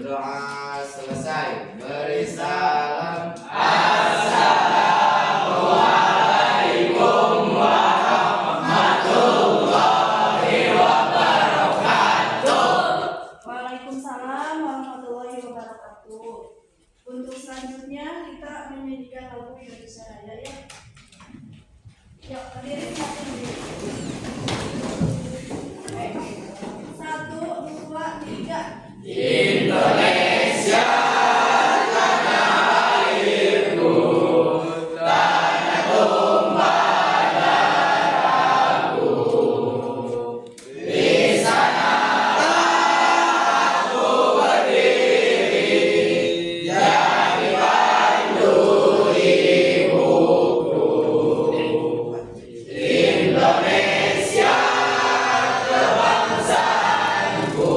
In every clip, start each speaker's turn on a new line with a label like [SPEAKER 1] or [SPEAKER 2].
[SPEAKER 1] berdoa selesai, beri salam.
[SPEAKER 2] Assalamualaikum warahmatullahi wabarakatuh.
[SPEAKER 3] Waalaikumsalam warahmatullahi wabarakatuh. Untuk selanjutnya kita menyanyikan lagu Indonesia Raya ya. Yuk, berdiri satu diri. Satu, dua, tiga.
[SPEAKER 2] Indonesia tanah airku, tanah tumpah darahku. Di sanalah aku berdiri, jadi pandu ibuku. Indonesia kebangsaanku,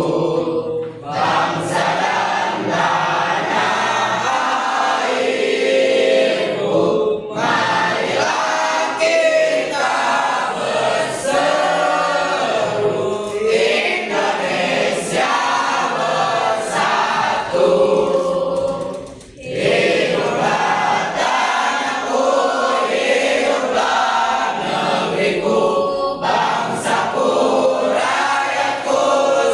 [SPEAKER 2] bangsa dan tanah airku. Marilah kita berseru, Indonesia bersatu. Hiduplah tanahku, hiduplah negeriku, bangsaku, rakyatku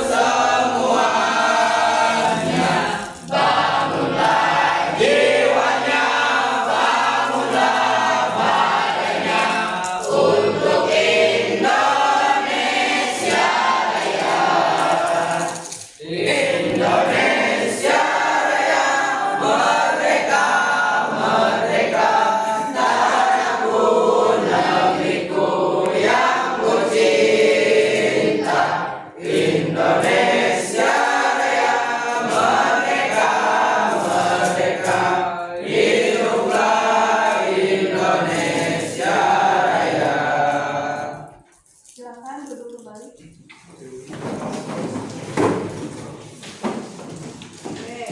[SPEAKER 2] semuanya. Bangunlah jiwanya, bangunlah badannya, untuk Indonesia Raya. Indonesia Raya, merdeka, merdeka, tanahku, negeriku yang ku cinta. Indonesia Raya, merdeka, merdeka, hiduplah Indonesia Raya.
[SPEAKER 3] Silakan duduk kembali. Oke,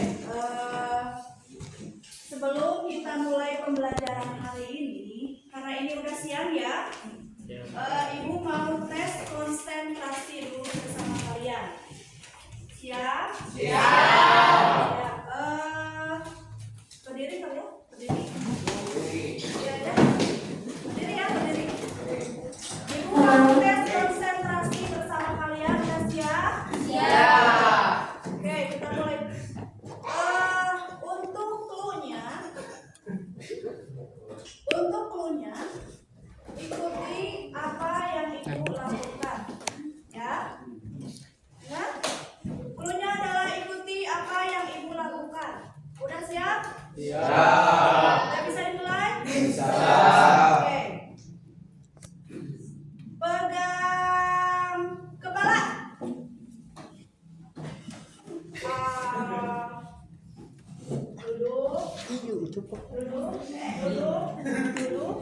[SPEAKER 3] sebelum kita mulai pembelajaran hari ini, karena ini udah siang ya, Ibu mau tes konsentrasi dulu bersama kalian. Siap?
[SPEAKER 2] Siap.
[SPEAKER 3] Ya, berdiri kalian? Berdiri. Ya, ya. Berdiri ya, berdiri. Ibu mau tes konsentrasi bersama kalian, udah siap?
[SPEAKER 2] Siap.
[SPEAKER 3] Oke, kita mulai. Untuk clue-nya, ikuti apa yang Ibu lakukan, ya. Ya, clue-nya adalah ikuti apa yang Ibu lakukan. Udah siap?
[SPEAKER 2] Siap.
[SPEAKER 3] Udah bisa dimulai?
[SPEAKER 2] Bisa.
[SPEAKER 3] Oke. Pegang kepala. Duduk. Duduk. Duduk. Duduk. Duduk.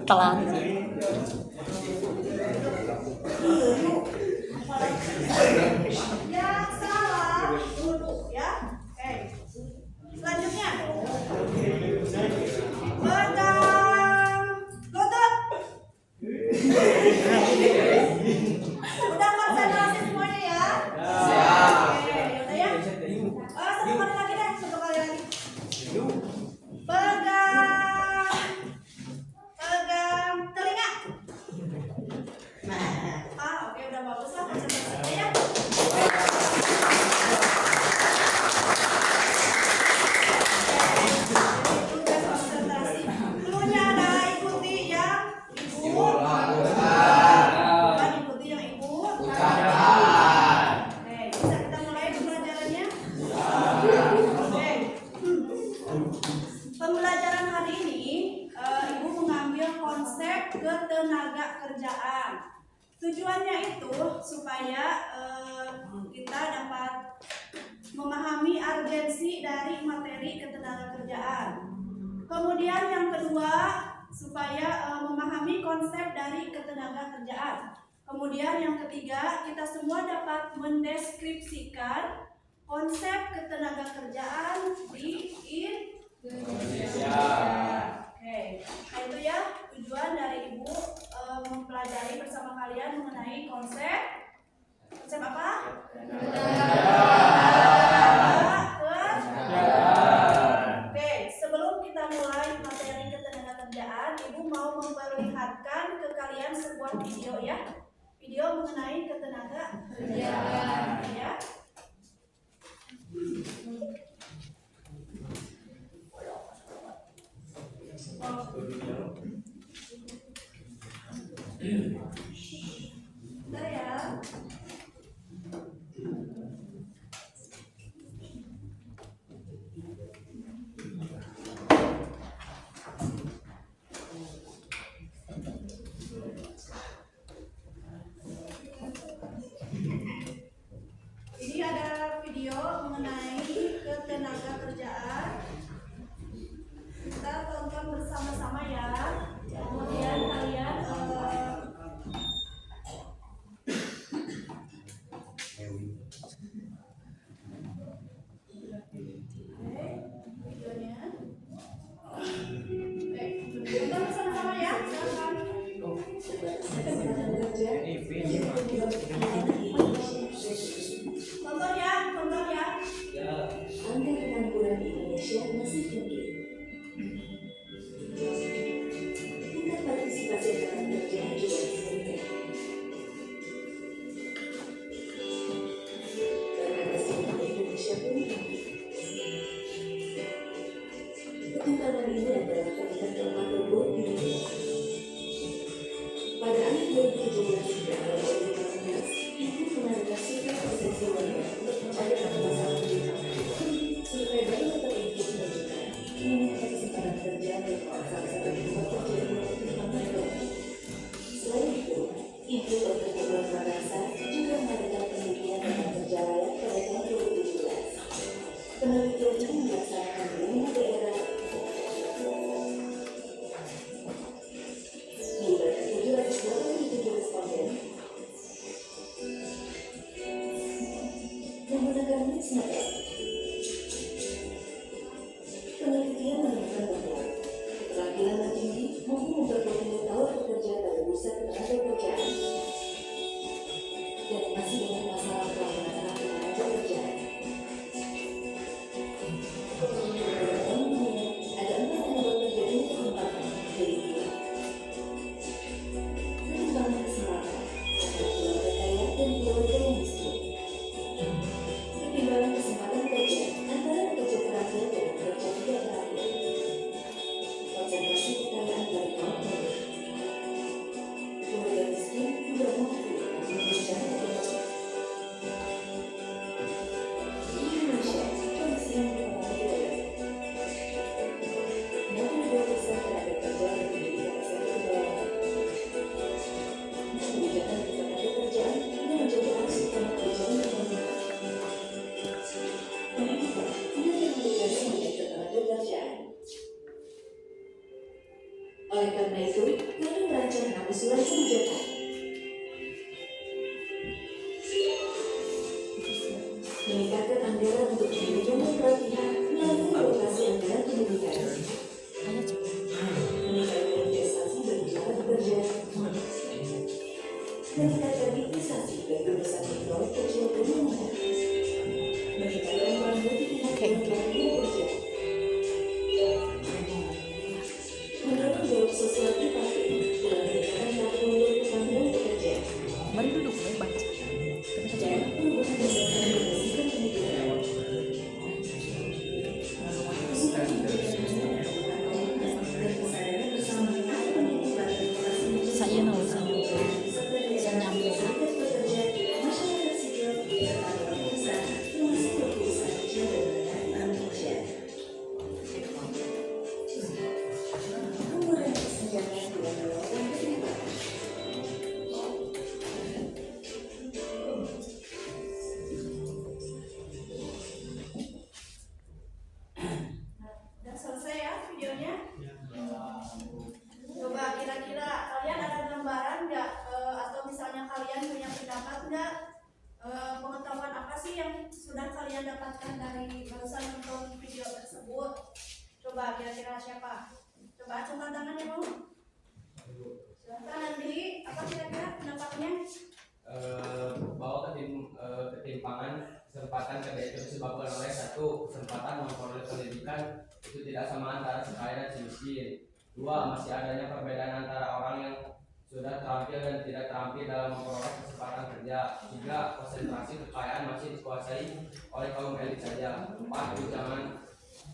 [SPEAKER 4] Telan.
[SPEAKER 3] Yang salah duduk ya. Oke. Selanjutnya. Pegang lutut. Udah konsentrasi semuanya ya?
[SPEAKER 2] Siap.
[SPEAKER 3] Oke, yaudah ya. Satu kali lagi deh, satu kali lagi. Pegang telinga. Oke, udah bagus lah konsentrasinya ya. Tugas konsentrasi. Clue-nya adalah ikuti yang Ibu
[SPEAKER 2] lakukan.
[SPEAKER 3] bukan ikuti yang Ibu
[SPEAKER 2] Ucapkan.
[SPEAKER 3] Oke, bisa kita mulai pembelajarannya? Oke. Pembelajaran hari ini Ibu mengambil konsep ketenaga kerjaan. Tujuannya itu supaya kita dapat memahami urgensi dari materi ketenaga kerjaan. Kemudian yang kedua, supaya memahami konsep dari ketenaga kerjaan. Kemudian yang ketiga, kita semua dapat mendeskripsikan konsep ketenagakerjaan di
[SPEAKER 2] Indonesia.
[SPEAKER 3] Oke, nah itu ya tujuan dari Ibu mempelajari bersama kalian mengenai konsep apa? Oke, sebelum kita mulai materi ketenagakerjaan, Ibu mau memperlihatkan ke kalian sebuah video ya, video mengenai ketenagakerjaan ya. Bentar ya. Ini ada video mengenai ketenagakerjaan. Kita tonton bersama-sama ya. Kemudian kalian videonya. Tonton bersama-sama ya. Tonton ya, tonton ya.
[SPEAKER 4] Angka pengangguran di Indonesia masih tinggi. Tingkat partisipasi angkatan kerja juga masih rendah. Berkaitan dengan Indonesia pun tinggi. Ketimpangan ini adalah peringkat keempat terburuk di dunia. Pada akhir 2017 dan awal 2018, Ibu menarasikan persepsi warga untuk mencari masalah digital. Survei dari Data Info menunjukkan meningkatkan kesempatan kerja dari salah satu tempat kerja di Manado. Selain itu, Ibu Pertukaran Makassar juga mengadakan penelitian tentang kerja layak pada tahun 2017. Penelitian ini dilaksanakan di 5 daerah melibatkan 787 responden menggunakan mix method. Penelitian menemukan bahwa keterampilan tertinggi mampu memperkuat nilai tawar pekerja pada bursa ketenagakerjaan dan masih banyak masalah pelaksanaan tenaga kerja. Ada 4 penyebab terjadinya kesempatan, yaitu ketimpangan kesempatan antara keluarga kaya dan keluarga yang miskin, ketimpangan kesempatan kerja antara pekerja terampil dan pekerja tidak terampil, konsentrasi kekayaan dari kaum muda, keluarga miskin tidak mampu menunjang ekonomi. Di Indonesia, kondisi yang mengalami beragam. 62% tenaga kerja berpendidikan S1 ke bawah. Kebijakan ketenagakerjaan tidak menjadi arus utama kerjaan ekonomi. Pendidikan tidak terintegrasi dengan ketenagakerjaan. Oleh karena itu, kami merancang 6 usulan kebijakan. Meningkatkan anggaran untuk pendidikan dan pelatihan melalui alokasi anggaran pendidikan. Meningkatkan investasi bagi para pekerja. Meningkatkan investasi bagi perusahaan mikro, kecil, dan menengah. Meningkatkan peran multidimensional bagi pekerja. Mendorong dialog sosial tripartit dalam meningkatkan kapabilitas kepemimpinan pekerja.
[SPEAKER 5] Mari duduk, baca.
[SPEAKER 4] Dan perubahan dasar dan sistem pendidikan. Usulan kebijakan dan kesadaran bersama akan menimbulkan inovasi
[SPEAKER 5] Saya tahu, saya
[SPEAKER 4] serta daya tahan serikat pekerja, masyarakat sipil, serta
[SPEAKER 3] kalian dapatkan dari barusan nonton video tersebut? Coba kira-kira siapa? Coba acungkan tangannya dulu. Silakan Andi, apa kira-kira pendapatnya?
[SPEAKER 2] Bahwa ketimpangan kesempatan kerja itu disebabkan oleh satu, kesempatan memperoleh pendidikan itu tidak sama antara si kaya dan si miskin. Dua, masih adanya perbedaan antara orang yang sudah terampil dan tidak terampil dalam memperoleh kesempatan kerja. Tiga, konsentrasi kekayaan masih dikuasai oleh kaum elit saja. Empat, tunjangan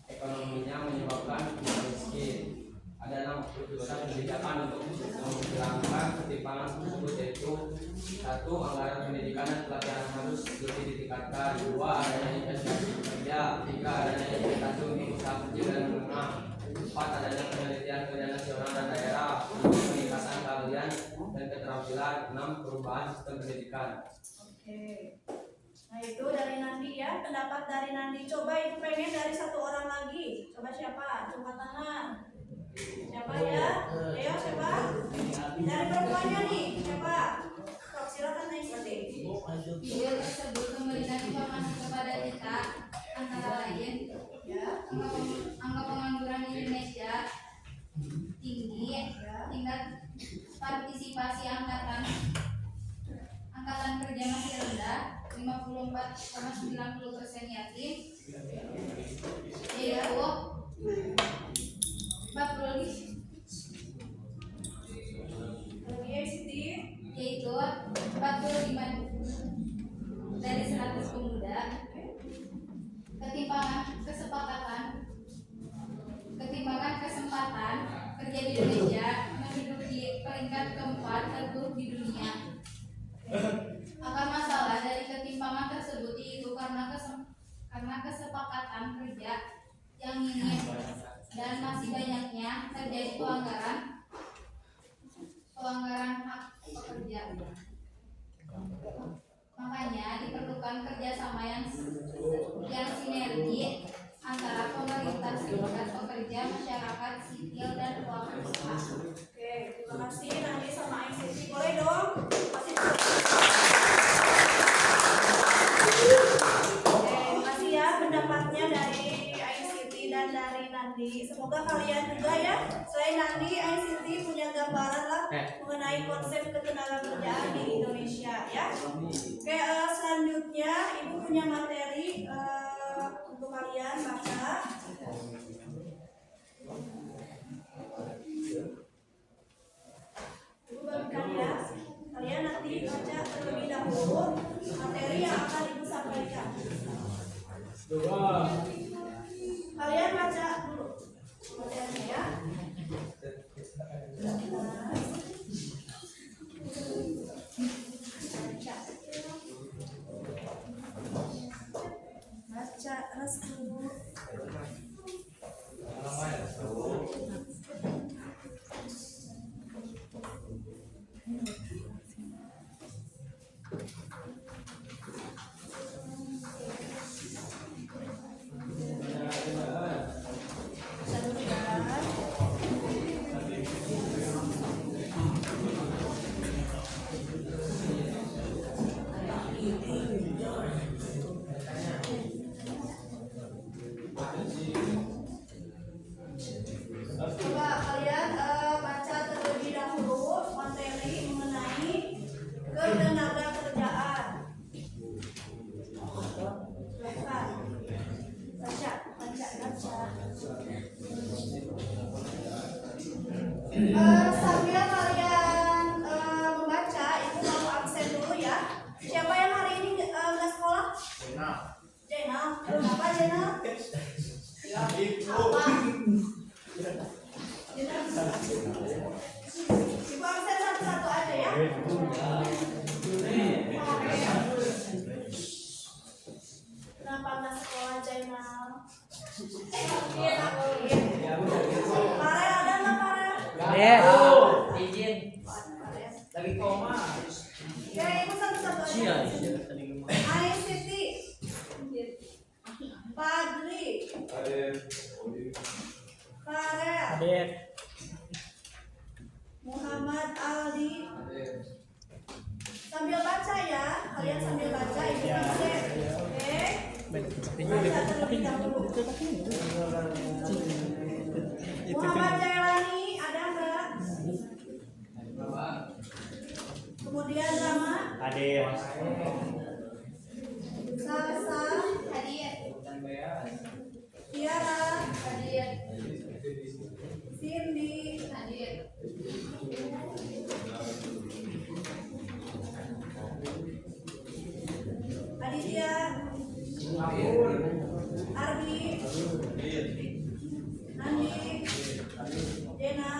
[SPEAKER 2] ekonominya menyebabkan miskin. Ada 6 kebijakan untuk menghilangkan ketimpangan tersebut, yaitu satu, anggaran pendidikan dan pelatihan harus lebih ditingkatkan. Dua, adanya investasi kerja. Tiga, adanya investasi untuk usaha kecil dan menengah. Empat, adanya penelitian kerja nasional dan daerah. Peningkatan keahlian dan keterampilan. 6, perubahan sistem pendidikan.
[SPEAKER 3] Oke. Nah itu dari Nandi ya, pendapat dari Nandi. Coba itu pengen dari satu orang lagi. Coba siapa? Coba tangan. Siapa ya? Ayo siapa? Dari perempuannya nih, siapa? Sok, silakan naik seperti.
[SPEAKER 6] Video tersebut memberikan informasi kepada kita antara lain
[SPEAKER 3] Ya.
[SPEAKER 6] angka pengangguran di Indonesia tinggi, tingkat partisipasi angkatan kerja masih rendah, 54,90% yatim, yaitu 40 yaitu 45 dari 100 pemuda. Ketimpangan kesempatan kerja di Indonesia menduduki peringkat keempat terburuk di dunia. Akar masalah dari ketimpangan tersebut yaitu karena kesepakatan kerja yang minim dan masih banyaknya terjadi pelanggaran hak pekerja. Makanya diperlukan kerjasama yang sinergi antara pemerintah, serikat pekerja, masyarakat sipil dan pelaku usaha.
[SPEAKER 3] Oke, terima kasih Nandi sama ICT. Boleh dong? Kasih. Oke, terima kasih ya pendapatnya dari ICT dan dari Nandi. Semoga kalian juga ya, selain Nandi, ICT punya gambaran lah mengenai konsep ketenagakerjaan di Indonesia ya. Oke, selanjutnya Ibu punya materi untuk kalian baca. Ibu bagikan ya. Kalian nanti baca terlebih dahulu materi yang akan Ibu sampaikan. Kalian baca dulu materinya ya. Baca restu. Coba kalian baca terlebih dahulu materi mengenai ketenagakerjaan. Silakan baca. Sambil kalian membaca, Ibu mau absen dulu ya. Siapa yang hari ini nggak sekolah? Jenal. Kenapa Jenal? Apa? Ibu absen satu-satu aja ya. Kenapa nggak sekolah Jainal? Farel ada nggak Farel?
[SPEAKER 5] Izin.
[SPEAKER 3] Lagi koma. Ya Ibu satu-satu aja. Hai Siti. Padri. Farel. Muhammad Aldi. Sambil baca ya, kalian sambil baca Ibu absen. Oke. terlebih dahulu. Muhammad Jailani ada nggak? Kemudian Rama,
[SPEAKER 7] Hadir.
[SPEAKER 3] Salsa,
[SPEAKER 6] Hadir.
[SPEAKER 3] Tiara,
[SPEAKER 6] Hadir.
[SPEAKER 3] Cindy,
[SPEAKER 6] Hadir.
[SPEAKER 3] Aditya, Ardi, Nandi, Jena,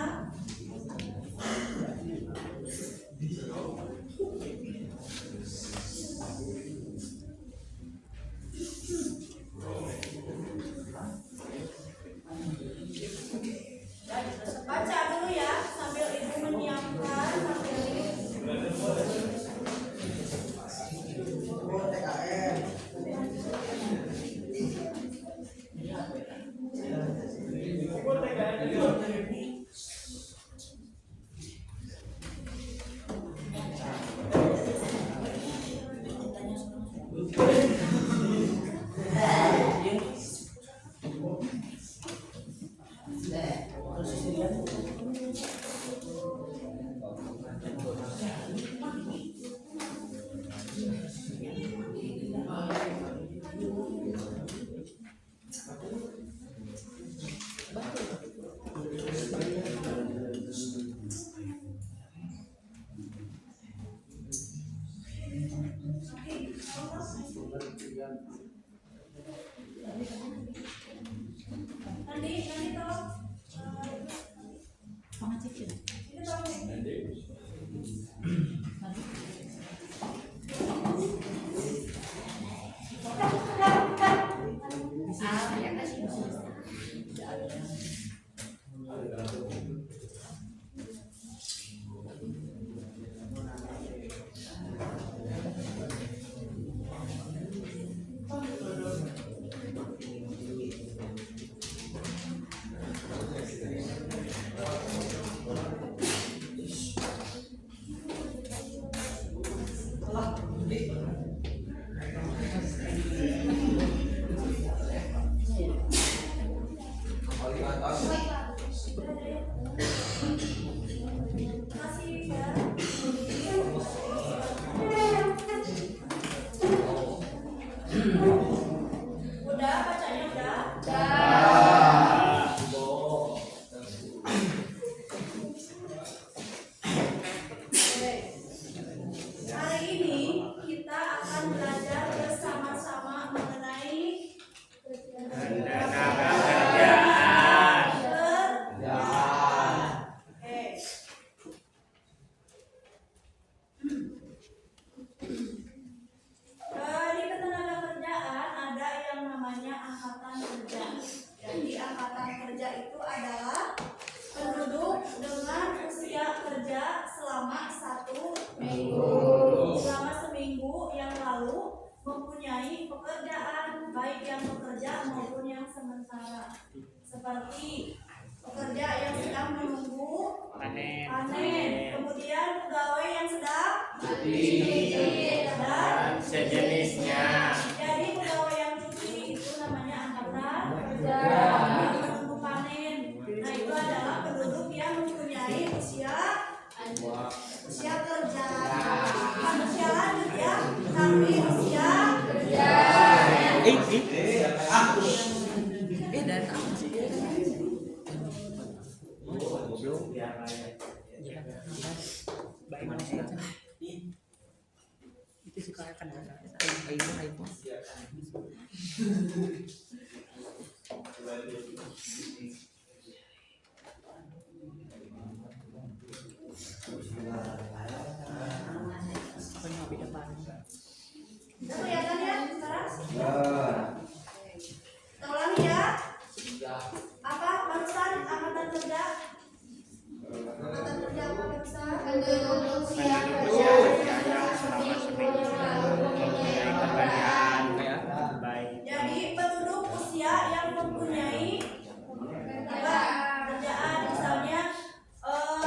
[SPEAKER 3] baca dulu ya sambil ibu menyiapkan materi. Nanti tolong ini tolong. Masih ya. Udah bacanya udah? Hari ini kita akan belajar bersama-sama mengenai
[SPEAKER 7] Tenaga kerjaan.
[SPEAKER 3] Oke. Di ketenaga kerjaan ada yang namanya angkatan kerja. Jadi angkatan kerja itu adalah penduduk dengan usia kerja selama 1 minggu. Selama seminggu yang lalu mempunyai pekerjaan baik yang bekerja maupun yang sementara. Seperti pekerja yang sedang menunggu panen, kemudian pegawai yang sedang dan
[SPEAKER 7] Sejenisnya.
[SPEAKER 3] jadi pegawai yang cuti itu namanya angkatan kerja. Yang menunggu panen, nah itu adalah penduduk yang mempunyai usia kerja, bukan usia lanjut ya, tapi usia kerja. Udah kelihatan ya sekarang? Ulangi ya. Apa barusan angkatan kerja? Angkatan kerja apa barusan?
[SPEAKER 6] Penduduk usia kerja
[SPEAKER 7] Selama seminggu mempunyai pekerjaan baik.
[SPEAKER 3] Jadi penduduk usia yang mempunyai apa kerjaan, misalnya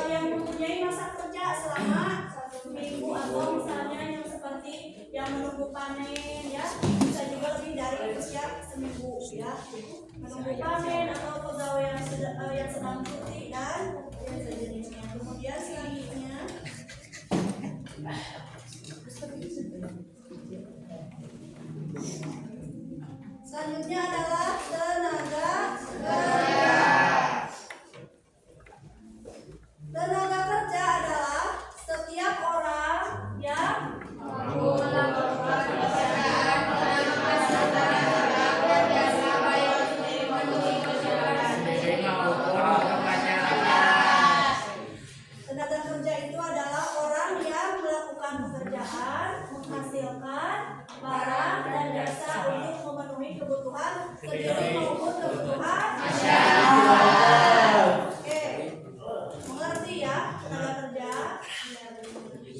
[SPEAKER 3] yang mempunyai masa kerja selama 1 minggu atau misalnya yang seperti yang menunggu panen ya, bisa juga lebih dari itu seminggu ya, menunggu panen atau pegawai yang sedang cuti dan yang sejenisnya. Kemudian selanjutnya adalah tenaga kerja. Tenaga kerja adalah setiap orang yang melakukan pekerjaan berjasa baik sendiri memenuhi kewajiban sendiri maupun masyarakat. Tenaga kerja itu adalah orang yang melakukan pekerjaan, menghasilkan barang dan jasa untuk memenuhi kebutuhan sendiri maupun kebutuhan masyarakat. Oke, mengerti ya tenaga kerja?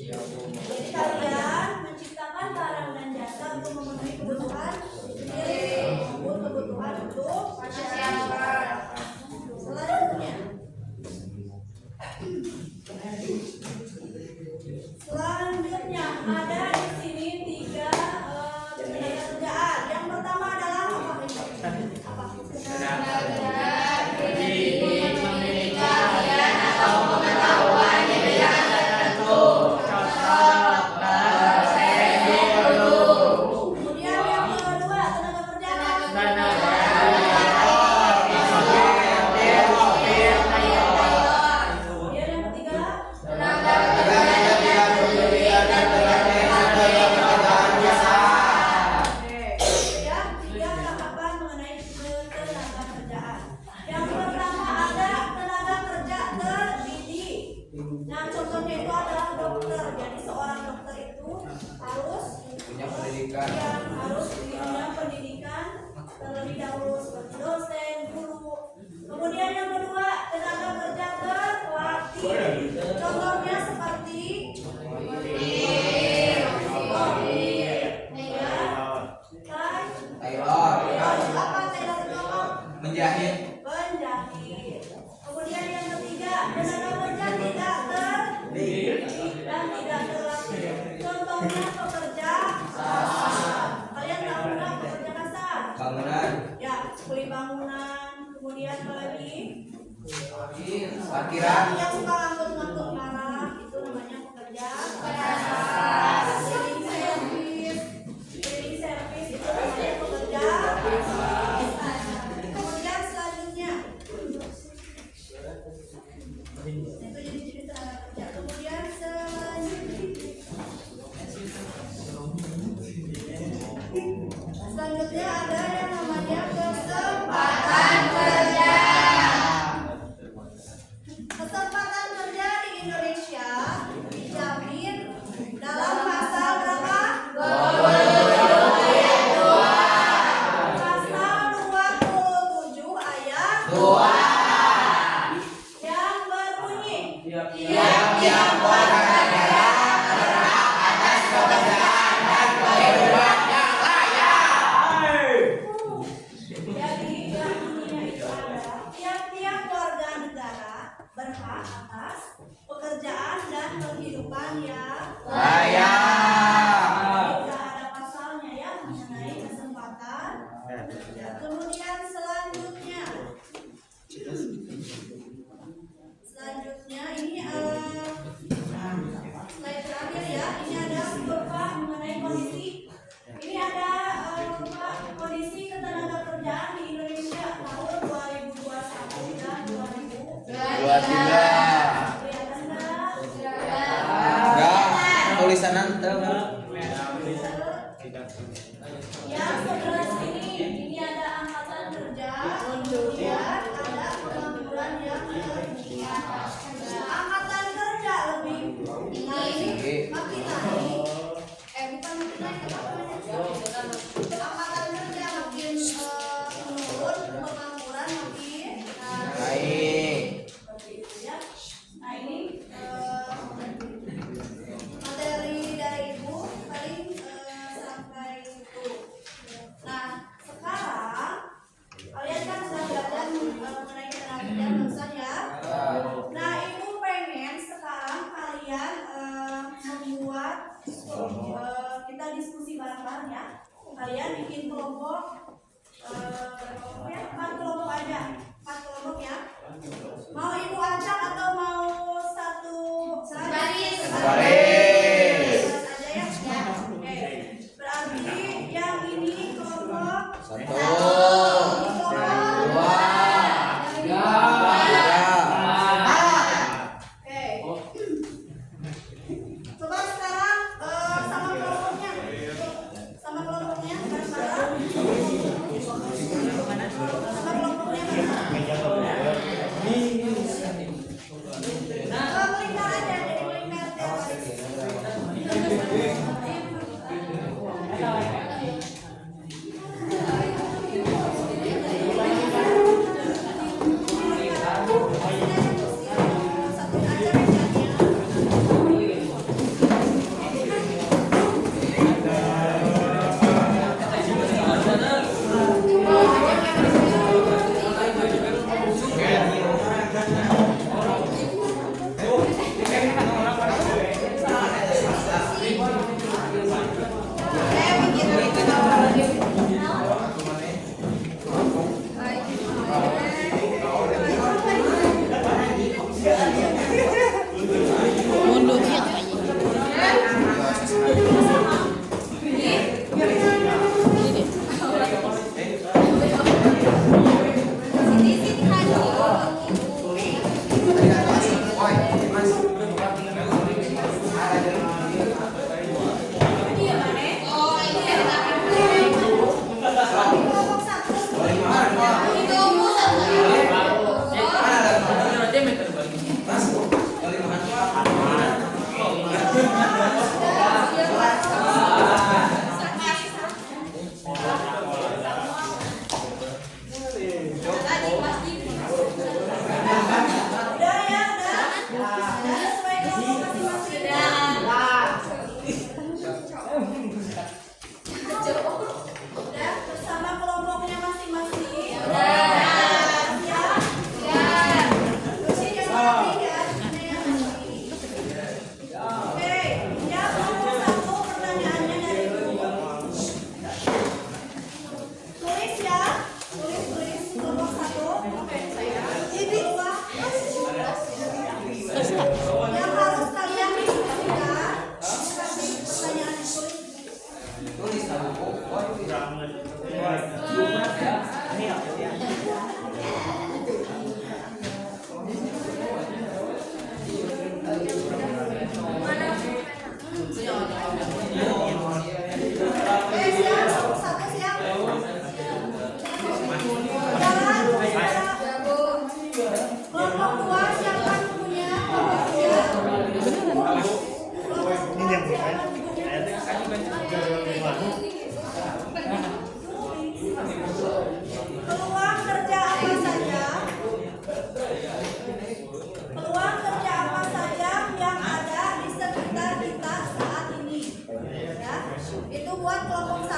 [SPEAKER 3] Jadi kalian menciptakan barang dan jasa untuk memenuhi kebutuhan sendiri maupun kebutuhan untuk masyarakat. Selanjutnya ada di sini 3 tenaga kerjaan. Yang pertama adalah apa ini? Apa?
[SPEAKER 7] Pendidik memiliki keahlian atau pengetahuan di bidang tertentu. Contoh, guru.
[SPEAKER 3] Kemudian yang kedua tenaga kerja apa?
[SPEAKER 7] Tenaga
[SPEAKER 3] Kemudian yang ketiga
[SPEAKER 1] Tenaga kerja kemudian pekerjaan biasa.
[SPEAKER 3] Oke, itu ya 3 tahapan mengenai ketenaga kerjaan. Yang pertama ada tenaga kerja terdidik. Nah, contohnya itu adalah dokter. Jadi seorang dokter itu harus
[SPEAKER 1] Punya pendidikan.
[SPEAKER 3] harus punya pendidikan terlebih dahulu seperti dosen, guru. Kemudian yang kedua tenaga kerja terlatih. Contohnya seperti
[SPEAKER 1] Taylor
[SPEAKER 3] apa Taylor itu apa?
[SPEAKER 1] menjahit.
[SPEAKER 3] Penjahit. Kemudian yang ketiga tenaga kerja tidak terdidik dan tidak terlatih. Contohnya pekerja kasar. Kalian tahu nggak pekerja kasar?
[SPEAKER 1] Bangunan.
[SPEAKER 3] Ya, kuli bangunan. Kemudian apa lagi?
[SPEAKER 1] Parkiran.
[SPEAKER 3] Yang suka ngangkut-ngangkut barang itu namanya pekerja kasar. Cleaning service itu namanya pekerja kasar. Kemudian selanjutnya itu jadi tenaga kerja. Kemudian selanjutnya ada yang namanya kesempatan kerja. Kesempatan kerja di Indonesia dijamin dalam pasal berapa? 27 ayat 2 yang berbunyi tiap-tiap warga negara berhak atas pekerjaan dan kehidupan yang layak. Jadi yang bunyinya itu adalah tiap-tiap warga negara berhak atas pekerjaan dan kehidupan yang
[SPEAKER 1] Layak.
[SPEAKER 3] Tidak ada pasalnya ya mengenai kesempatan. Kemudian selanjutnya ini slide terakhir ya. Ini ada beberapa mengenai kondisi. Ini ada beberapa kondisi ketenaga kerjaan di Indonesia tahun 2021 dan 2023.
[SPEAKER 1] 23.
[SPEAKER 3] Kelihatan nggak?
[SPEAKER 1] Enggak, tulisan nanti.
[SPEAKER 3] Yang sebelah sini ini ada angkatan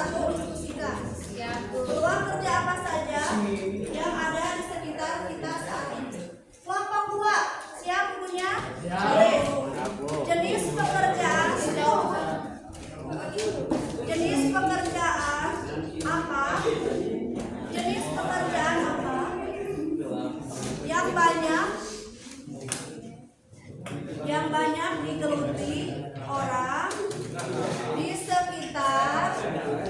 [SPEAKER 3] satu, diskusikan.
[SPEAKER 6] Siap.
[SPEAKER 3] Peluang kerja apa saja yang ada di sekitar kita saat ini? Kelompok 2, siap punya? Boleh. Jenis pekerjaan Jenis pekerjaan apa? Jenis pekerjaan apa yang banyak digeluti orang di sekitar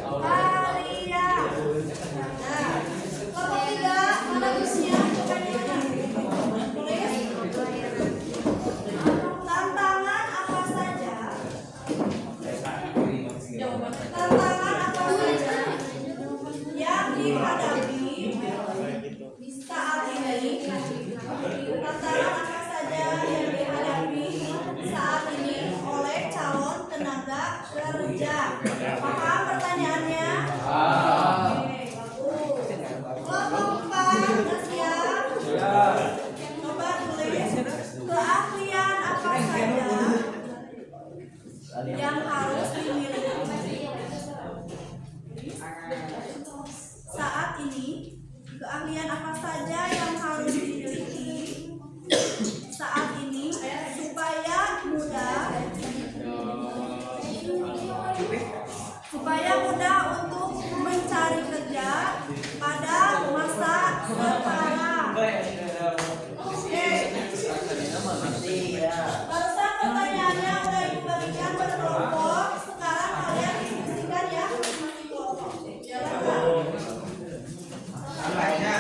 [SPEAKER 3] kalian? Nah, kelompok 3, mana busnya? Tulis. Tantangan apa saja? Tantangan apa saja yang dihadapi saat ini? Tantangan apa saja yang dihadapi saat ini oleh calon tenaga kerja? Paham pertanyaannya? Oke, bagus. Kelompok 4, sudah siap? Coba tulis keahlian apa saja yang harus dimiliki saat ini. Keahlian apa saja yang harus dimiliki saat ini supaya mudah untuk mencari kerja pada masa sekarang. Oke. Barusan pertanyaannya udah ibu bagikan berkelompok. Sekarang kalian diskusikan ya di kelompok. Jalan.
[SPEAKER 1] Apanya?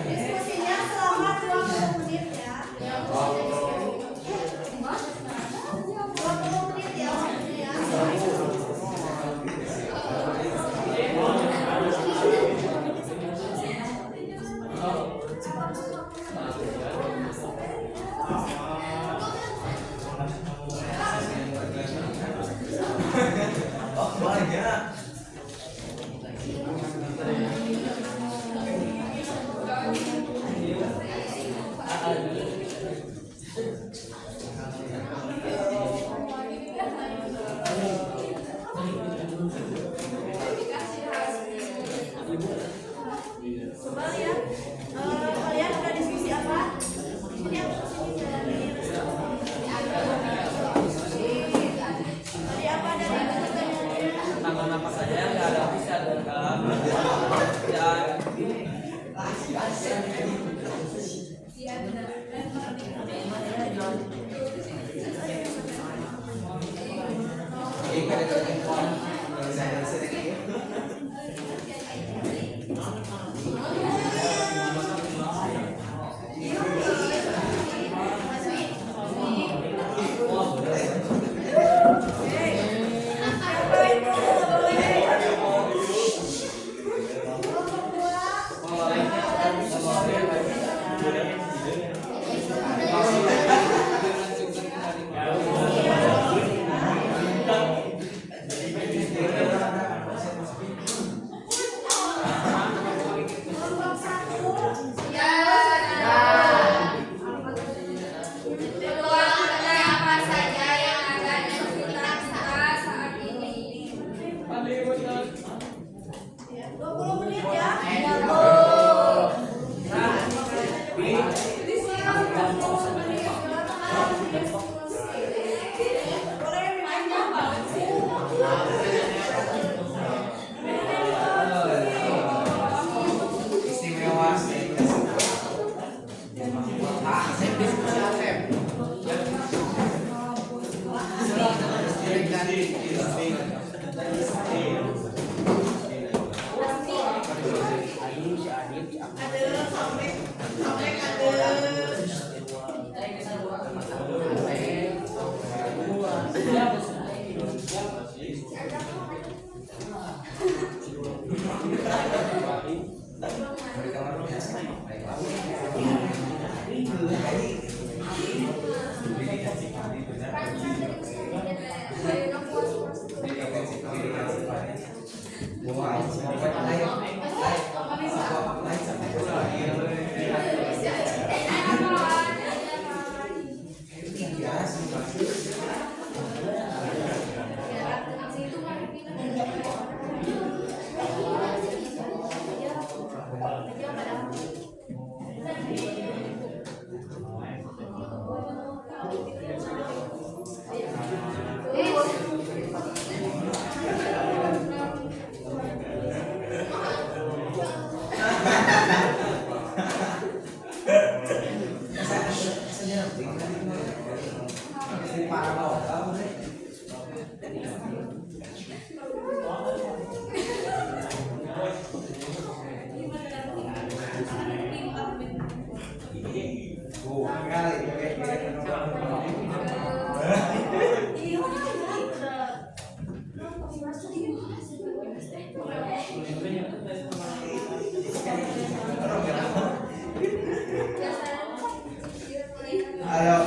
[SPEAKER 3] Diskusinya selama 20 menit ya. 20 menit ya waktunya.
[SPEAKER 1] Oh, banyak.
[SPEAKER 3] Coba lihat. Kalian udah diskusi apa? Ini yang jalanin. Tadi apa dari pertanyaannya?
[SPEAKER 2] Tantangan apa saja yang dihadapi saat dalam dan
[SPEAKER 1] Ini ada ketentuan dari sedikit.
[SPEAKER 3] Siapa itu? Boleh. Ada
[SPEAKER 1] para bawah kamu nih. Ayo,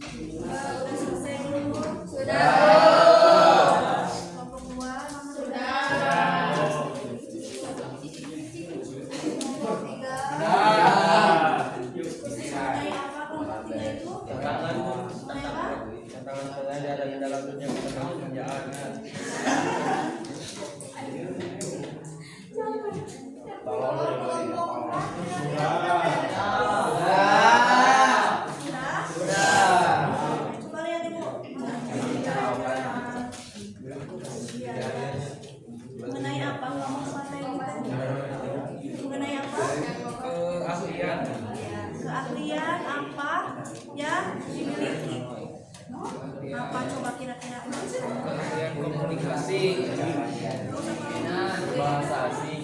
[SPEAKER 3] Udah selesai belum?
[SPEAKER 6] Sudah.
[SPEAKER 3] Kelompok 2
[SPEAKER 6] Sudah.
[SPEAKER 3] Kelompok 3 mengenai apa kelompok 3 itu?
[SPEAKER 2] Tantangan
[SPEAKER 3] Mengenai apa?
[SPEAKER 2] tantangan pengajar dan dalam dunia pekerjaan.
[SPEAKER 3] Kalau kelompok 4
[SPEAKER 1] sudah.
[SPEAKER 3] coba lihat ibu. Mengenai apa ngomong materi itu? Mengenai apa?
[SPEAKER 2] Keahlian.
[SPEAKER 3] Keahlian apa yang dimiliki? Apa coba kira-kira?
[SPEAKER 2] Keahlian komunikasi. Bahasa asing.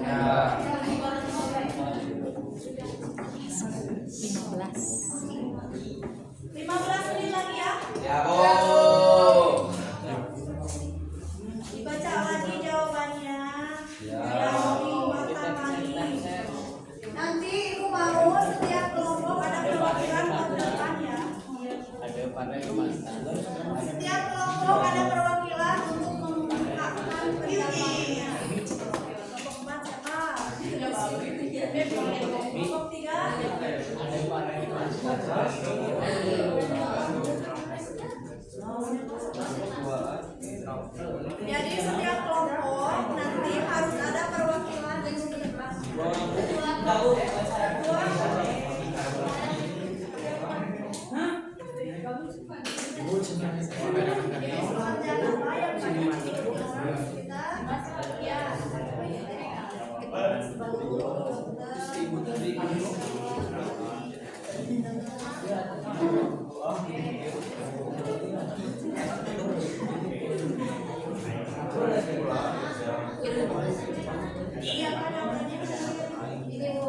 [SPEAKER 2] Ya.
[SPEAKER 3] 15 menit lagi ya.
[SPEAKER 1] Ya, Bu.
[SPEAKER 3] Dibaca lagi jawabannya.
[SPEAKER 1] Ya.
[SPEAKER 3] Yang dimatangani. Nanti ibu mau setiap kelompok ada perwakilan buat depan ya.
[SPEAKER 2] Ada pada kemasan.
[SPEAKER 3] Setiap kelompok ada perwakilan untuk mengungkapkan pendapatnya. Kelompok 4 siapa? Kelompok 3
[SPEAKER 2] Ada pada kemasan.
[SPEAKER 3] Jadi setiap kelompok nanti harus ada perwakilan yang ke depan. Pelajaran apa yang banyak kita ya. Iya kan namanya?
[SPEAKER 6] Ini Bu.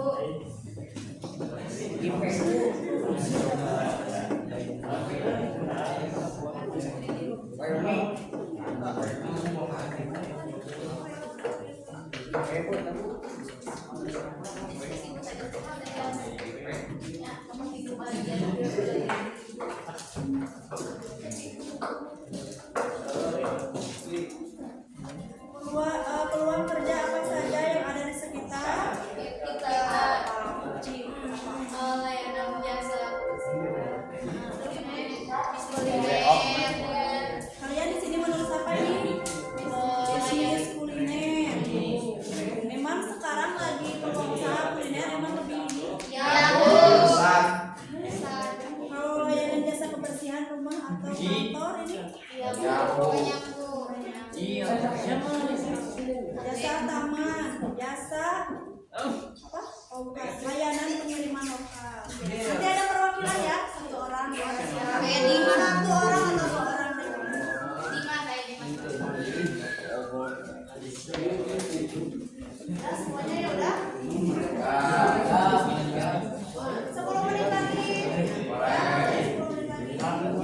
[SPEAKER 3] Peluang kerja apa saja yang ada di sekitar
[SPEAKER 6] Kita layanan jasa kuliner.
[SPEAKER 3] kalian di sini menulis apa ini? Bisnis kuliner. Memang sekarang lagi pengusaha kuliner emang lebih
[SPEAKER 6] Ya, Bu.
[SPEAKER 3] kalau layanan jasa kebersihan rumah atau kantor ini
[SPEAKER 6] Ya, Bu. Banyak, Bu.
[SPEAKER 3] jasa taman, jasa apa? Oh, bukan. Layanan pengiriman lokal. Nanti ada perwakilan ya, 1 orang, 2 orang.
[SPEAKER 6] Kayak di mana?
[SPEAKER 3] 1 orang atau 2 orang.
[SPEAKER 6] Di mana ini, Mas?
[SPEAKER 3] Ya, semuanya ya udah. 10 menit lagi. Ya, 10 menit lagi.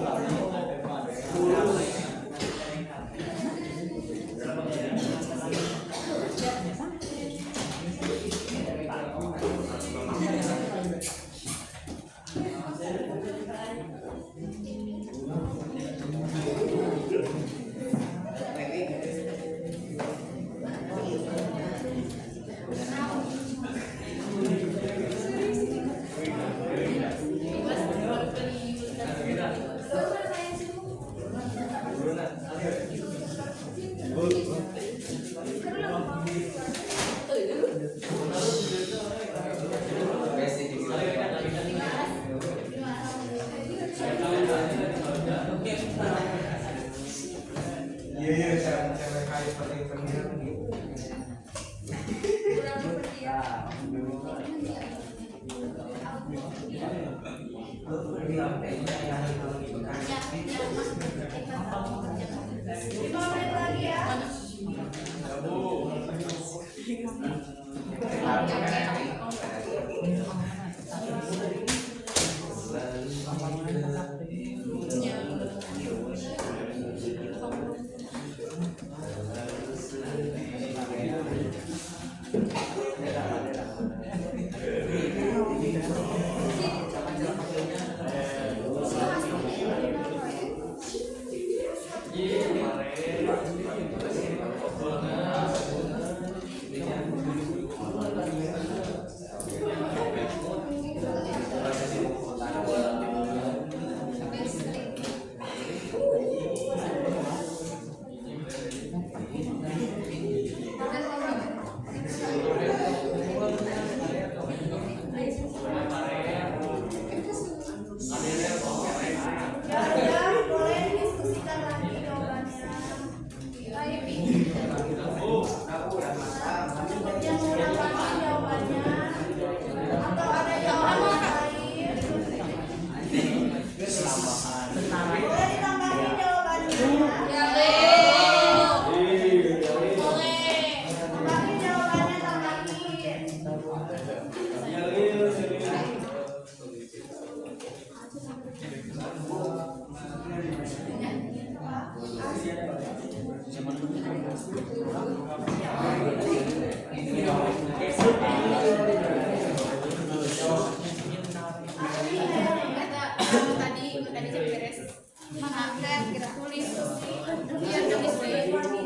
[SPEAKER 3] 5 menit lagi ya. Ya udah, boleh diskusikan lagi jawabannya. Yang mengapa jawabannya? Atau ada jawaban lain? Boleh ditambahin jawabannya ya? Boleh. Tambahin jawabannya, tambahin.
[SPEAKER 6] Tadi saya beres makan kita tulis biar kami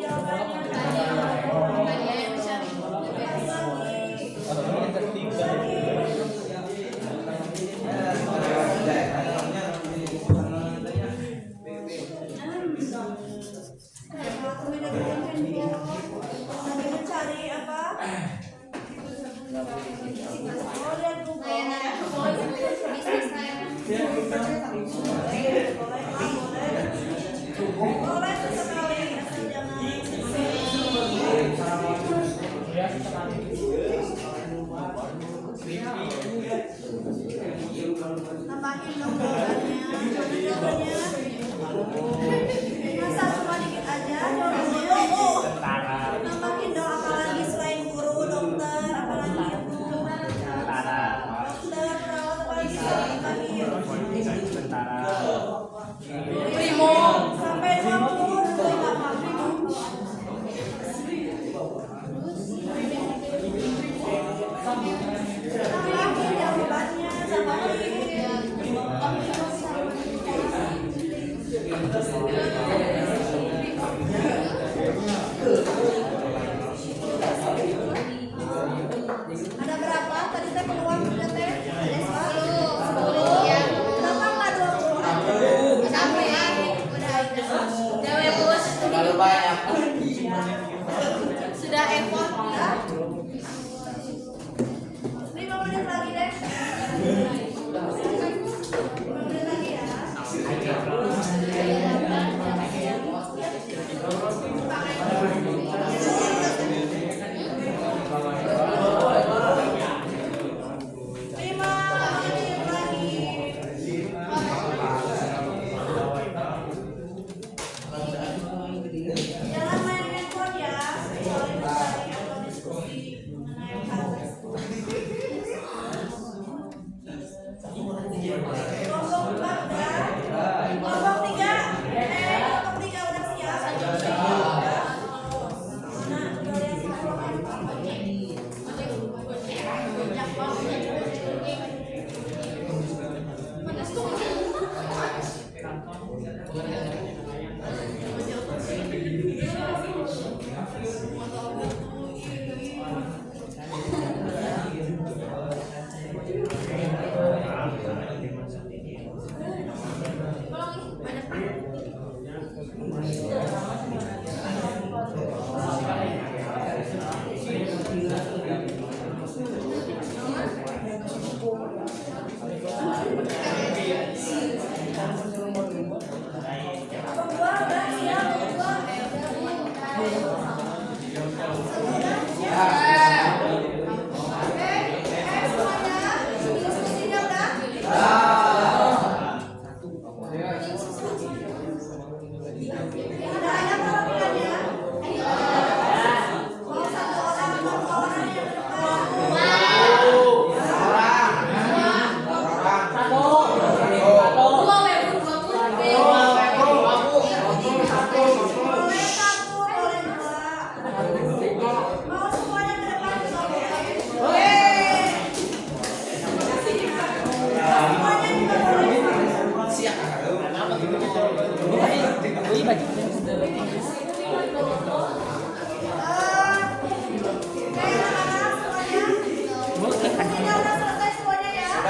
[SPEAKER 6] tadi yang bisa
[SPEAKER 3] Sambil mencari apa? Oh, lihat Google.
[SPEAKER 6] bisnis saya.
[SPEAKER 3] Boleh sesekali, asal jangan tambahin dong jawabannya. Masa cuma dikit aja jawabannya? Tambahin dong, apalagi selain guru, dokter, apalagi itu dokter, perawat, apalagi tambahin.
[SPEAKER 7] Primo.
[SPEAKER 3] Sampai 20 nggak apa-apa. Tambahin jawabannya, tambahin.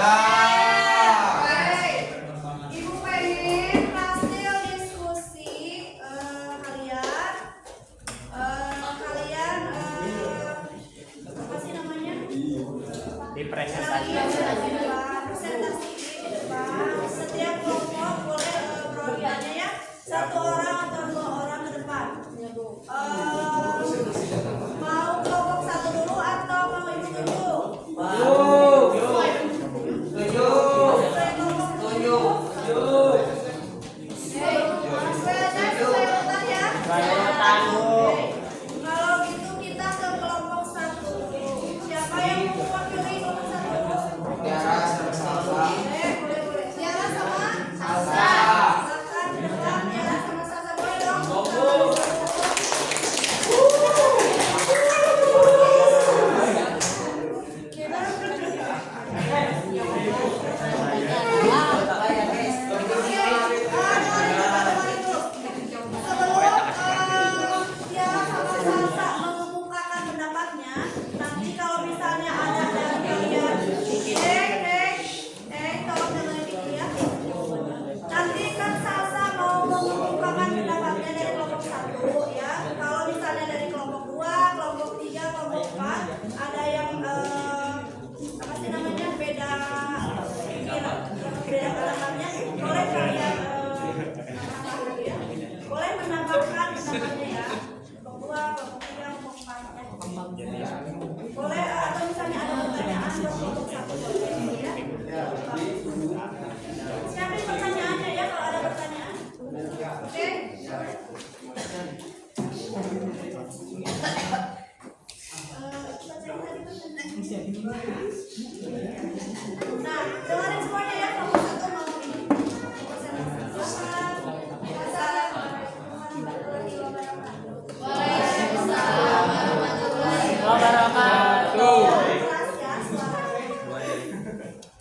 [SPEAKER 3] Baik. Ibu pengen hasil diskusi kalian. Kalian apa sih namanya?
[SPEAKER 5] Di presentasi.
[SPEAKER 3] Presentasi di depan. Setiap kelompok boleh perwakilannya ya. 1 orang atau 2 orang ke depan. Mau kelompok 1 dulu atau mau ibu tunjuk? Kalau gitu kita ke kelompok 1. Siapa yang mau mewakili kelompok 1?
[SPEAKER 1] Tiara sama Salsa.
[SPEAKER 3] Boleh. Tiara sama
[SPEAKER 1] Salsa.
[SPEAKER 3] Silakan ke depan. Tiara sama Salsa boleh dong. Tiara sama Salsa mengemukakan pendapatnya. Nanti kalau misalnya ada dari kalian, tolong dengerin dulu ya. Nanti kan Salsa mau mengemukakan pendapatnya dari kelompok 1 ya. Kalau misalnya dari kelompok 2, kelompok 3, kelompok 4 ada yang apa sih namanya beda pikiran, beda pendapatnya, boleh kalian boleh menambahkan pendapatnya ya. Kelompok 2, kelompok 3, kelompok 4 boleh atau misalnya ada pertanyaan buat kelompok 1 boleh ya. Siapin pertanyaannya ya kalau ada pertanyaan. Oke. Nah, dengerin semuanya ya. Kelompok 1 mau ini.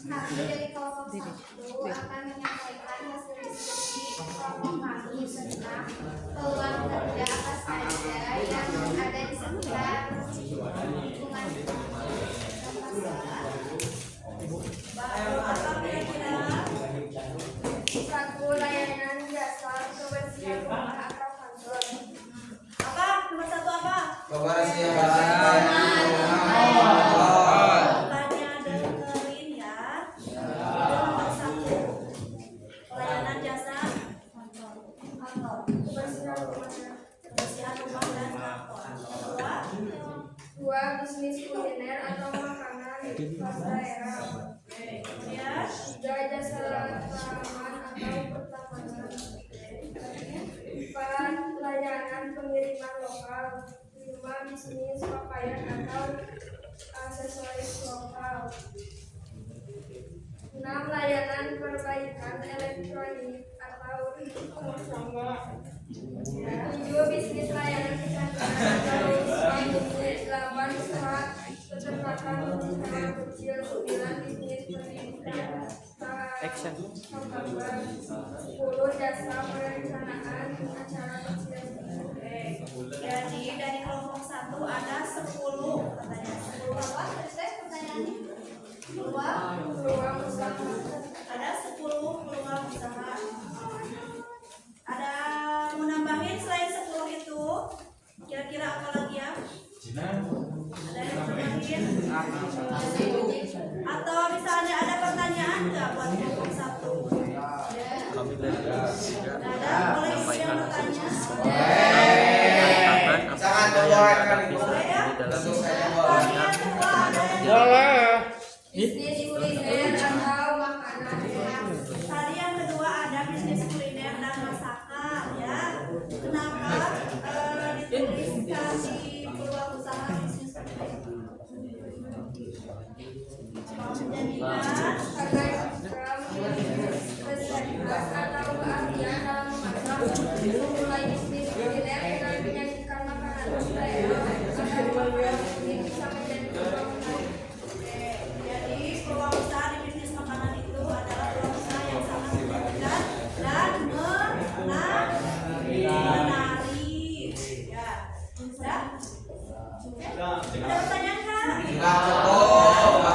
[SPEAKER 6] Kami dari kelompok 1 akan menyampaikan hasil diskusi kelompok kami tentang peluang kerja apa saja yang ada di sekitar lingkungan
[SPEAKER 3] Apa kira-kira?
[SPEAKER 6] 1. Layanan jasa kebersihan rumah atau kantor.
[SPEAKER 3] Apa? Nomor 1 apa?
[SPEAKER 1] Kebersihan
[SPEAKER 3] Tanya dengerin ya. Nomor 1. Pelayanan jasa kantor. Kebersihan rumah dan kantor.
[SPEAKER 6] 2. Bisnis kuliner atau makanan khas daerah.
[SPEAKER 3] Kemudian
[SPEAKER 6] 3. Jasa keamanan atau pertamanan. 4. Layanan pengiriman lokal. 5. Bisnis pakaian atau aksesoris lokal. 6. Layanan perbaikan elektronik atau sama. 7. Bisnis layanan kecantikan atau spa. 8. Usaha peternakan usaha kecil. 9. Bisnis pendidikan. 10. Jasa perencanaan acara kecil.
[SPEAKER 3] jadi dari kelompok 1 ada 10 pertanyaan. 10 apa? Tadi pertanyaannya?
[SPEAKER 6] Peluang usaha.
[SPEAKER 3] Ada 10 peluang usaha. Ada mau nambahin selain 10 itu? Kira-kira apa lagi ya? Ada yang mau nambahin? Atau misalnya ada pertanyaan nggak buat kelompok 1? Ada, boleh ibu yang bertanya?
[SPEAKER 1] Sangat boleh kan?
[SPEAKER 3] Boleh ya?
[SPEAKER 1] Tentu saja
[SPEAKER 3] Pertanyaan
[SPEAKER 1] boleh.
[SPEAKER 3] kedua ada yang
[SPEAKER 6] Bisnis kuliner atau makanan.
[SPEAKER 3] tadi yang kedua ada bisnis kuliner dan masakan ya. Kenapa dituliskan di peluang usaha bisnis kuliner? Mau menjadikan
[SPEAKER 6] Karena spesialitas atau keahlian dalam memasak, memulai bisnis kuliner dengan menyajikan makanan khas daerah agar makanan ini bisa menjadi peluang menarik.
[SPEAKER 3] jadi peluang usaha di bisnis makanan itu adalah peluang usaha yang sangat menjanjikan dan menarik. Ya, sudah? Ada pertanyaan kah?
[SPEAKER 1] Enggak cukup.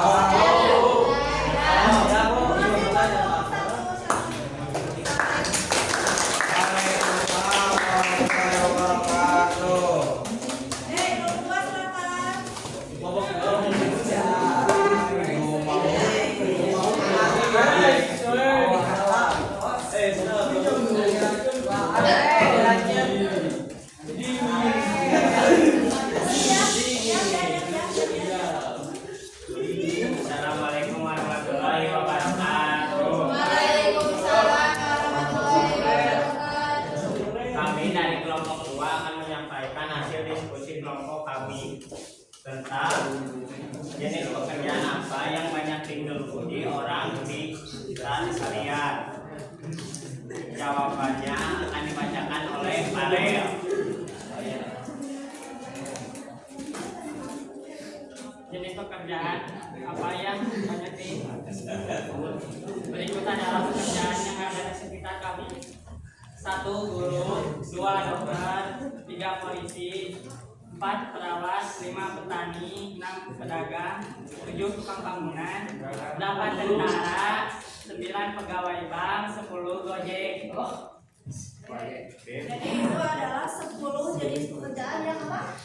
[SPEAKER 5] menguji orang di sekitar kalian. Jawabannya akan dibacakan oleh Farel. Jenis pekerjaan apa yang banyak di berikut adalah pekerjaan yang ada di sekitar kami. 1. Guru, 2. Dokter, 3. Polisi, 4. Perawat, 5. Petani, 6. Pedagang, 7. Tukang bangunan, 8. Tentara, 9. Pegawai bank, 10. Gojek.
[SPEAKER 3] Jadi itu adalah 10 jenis pekerjaan yang apa?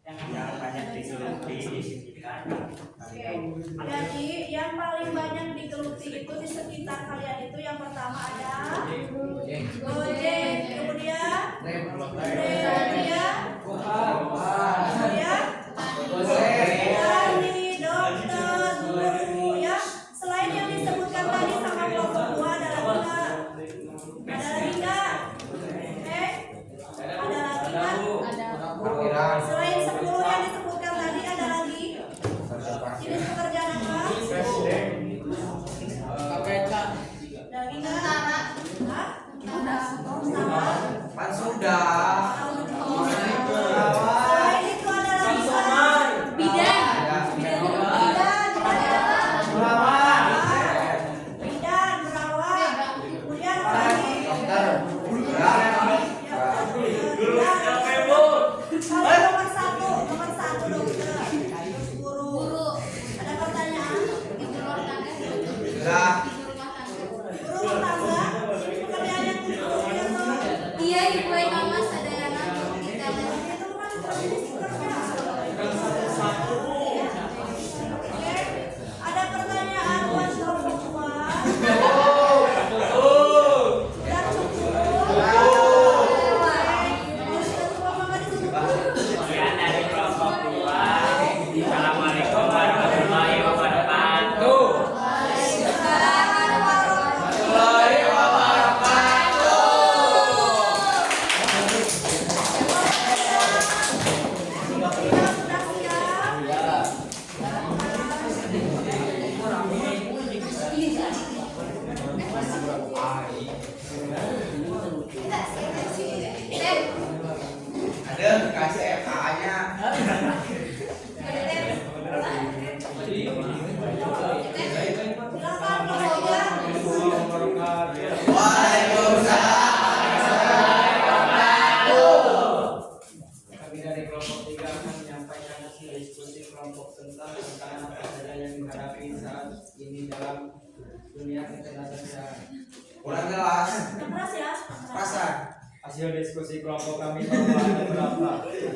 [SPEAKER 5] Yang banyak digeluti di sekitar
[SPEAKER 3] Oke. Jadi yang paling banyak digeluti itu di sekitar kalian itu yang pertama ada Gojek, kemudian petani, dokter, guru ya. Selain yang disebutkan tadi sama kelompok 2 ada lagi nggak? Ada lagi nggak? Ada lagi nggak? Selain 10 yang disebutkan tadi ada lagi jenis pekerjaan apa? Ada lagi nggak? Hah? Sama?
[SPEAKER 1] Pan sudah.
[SPEAKER 3] Selain itu ada lagi nggak?
[SPEAKER 7] Bidan.
[SPEAKER 3] Bidan, perawat, kemudian apa lagi?
[SPEAKER 1] Dokter.
[SPEAKER 3] Kalau nomor satu dokter, terus guru. Ada pertanyaan?
[SPEAKER 1] Sudah.
[SPEAKER 3] Guru rumah tangga, pekerjaan yang khusus
[SPEAKER 6] Iya, ibu mama sederhana kita.
[SPEAKER 3] itu kan jenis pekerjaan. Oke, ada pertanyaan buat kelompok 2. Sudah cukup.
[SPEAKER 5] Sekian dari kelompok 2. Assalamualaikum warahmatullahi wabarakatuh.
[SPEAKER 1] Ada kasih FA-nya.
[SPEAKER 2] Kami dari kelompok 3 akan menyampaikan hasil diskusi kelompok tentang tantangan apa saja yang dihadapi saat ini dalam dunia ketenagakerjaan.
[SPEAKER 1] Kurang jelas.
[SPEAKER 3] Keras ya.
[SPEAKER 1] Rasa.
[SPEAKER 2] Hasil diskusi kelompok kami bahwa ada beberapa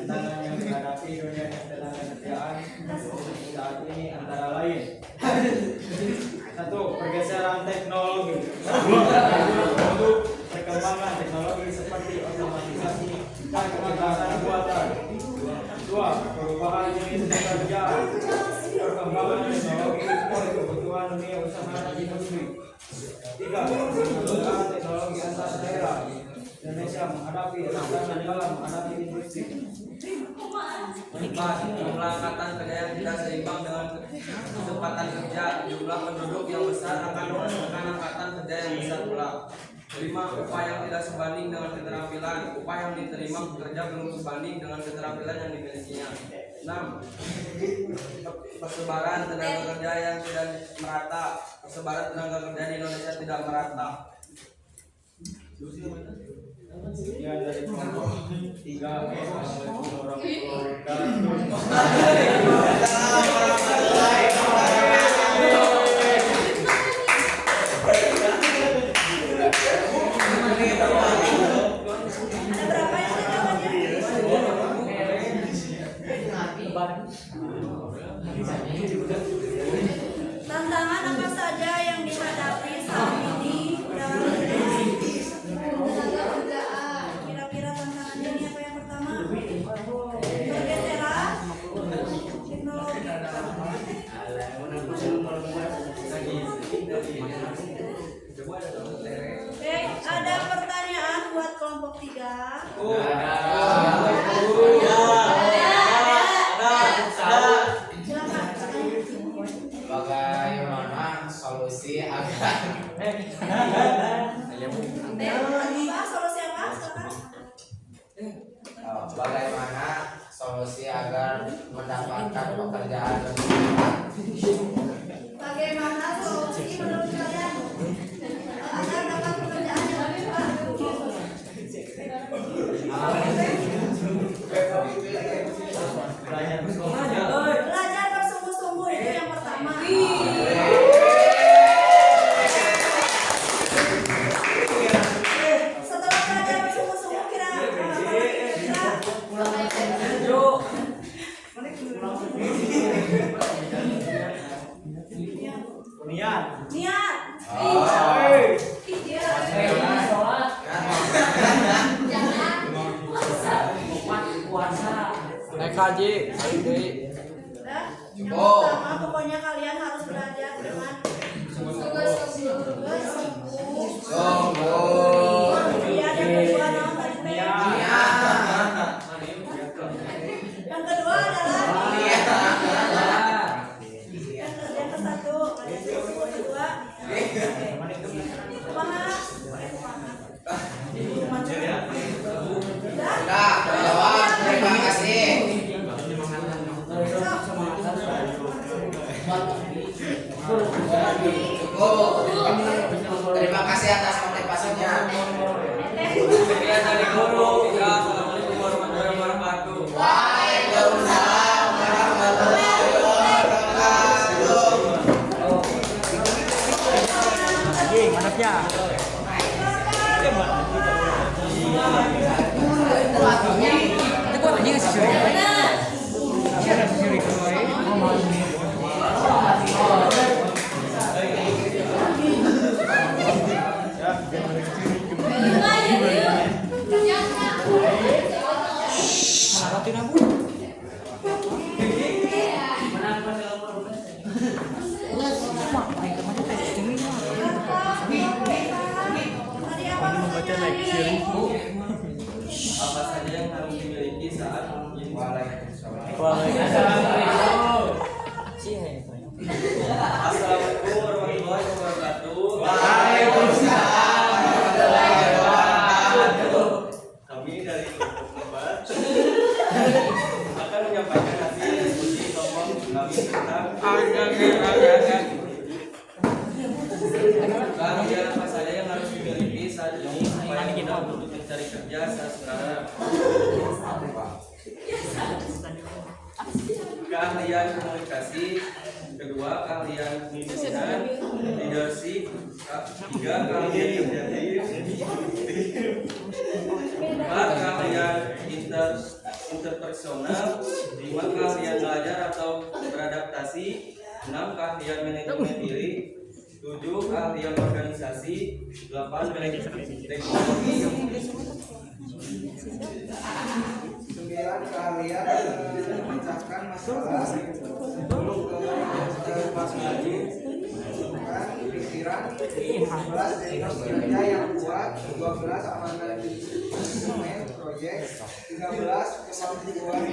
[SPEAKER 2] tantangan yang dihadapi dunia ketenagakerjaan saat ini antara lain 1. Pergeseran teknologi. 2. Perkembangan teknologi seperti otomatisasi dan pengangkatan buatan. 2. Perubahan jenis pekerjaan. Perkembangan teknologi untuk kebutuhan dunia usaha dan industri. 3. Penggunaan teknologi antar daerah. Indonesia menghadapi tantangan dalam menghadapi industri. 4. Pengangkatan kerja yang tidak seimbang dengan kecepatan kerja. Jumlah penduduk yang besar akan menghasilkan angkatan kerja yang besar pula. 5. Upah yang tidak sebanding dengan keterampilan. Upah yang diterima pekerja belum sebanding dengan keterampilan yang dimilikinya. 6. Persebaran tenaga kerja yang tidak merata. Persebaran tenaga kerja di Indonesia tidak merata. Sekian dari kelompok 3. Assalamualaikum warahmatullahi
[SPEAKER 3] Ada berapa yang tantangan apa saja yang dihadapi saat ini dalam kira-kira tantangannya ini apa yang pertama? Pergeseran teknologi. Oke, ada pertanyaan buat kelompok 3. Silakan.
[SPEAKER 1] Bagaimana solusi agar
[SPEAKER 3] Solusi apa? Silakan.
[SPEAKER 1] bagaimana solusi agar mendapatkan pekerjaan lebih cepat?
[SPEAKER 3] Bagaimana solusi menurut kalian agar dapat pekerjaan yang lebih cepat? Belajar bersungguh-sungguh itu yang pertama. Setelah belajar bersungguh-sungguh
[SPEAKER 5] Niat.
[SPEAKER 3] niat. Iya.
[SPEAKER 2] Naik haji.
[SPEAKER 3] Udah? Yang
[SPEAKER 1] Cukup.
[SPEAKER 3] pertama pokoknya kalian harus belajar dengan sungguh-sungguh. Kemudian yang kedua naon tadi teh? Yang kedua adalah yang ke-1 kedua
[SPEAKER 1] Sudah, jawab. Terima kasih. Cukup. Terima kasih atas motivasinya.
[SPEAKER 2] Sekian dari guru. Assalamualaikum warahmatullahi wabarakatuh.
[SPEAKER 1] Waalaikumsalam warahmatullahi wabarakatuh.
[SPEAKER 5] Manapnya?
[SPEAKER 2] Apa saja yang harus dimiliki saat Assalamualaikum warahmatullahi wabarakatuh.
[SPEAKER 1] Waalaikumsalam warahmatullahi wabarakatuh.
[SPEAKER 2] Kami dari kelompok 4 akan menyampaikan hasil diskusi kelompok kami tentang keahlian apa saja yang harus dimiliki saat ini supaya kita untuk mencari kerja saat sekarang. Keahlian komunikasi, kedua keahlian pemimpinan, leadership, tiga keahlian kreatif, empat keahlian interpersonal, lima keahlian belajar atau beradaptasi, enam keahlian manajemen diri, 7 keahlian organisasi, 8 teknologi,
[SPEAKER 1] 9 keahlian memecahkan masalah, 10 keahlian pikiran, 11 etos kerja yang kuat, 12 amanah manajemen proyek, 13 kemampuan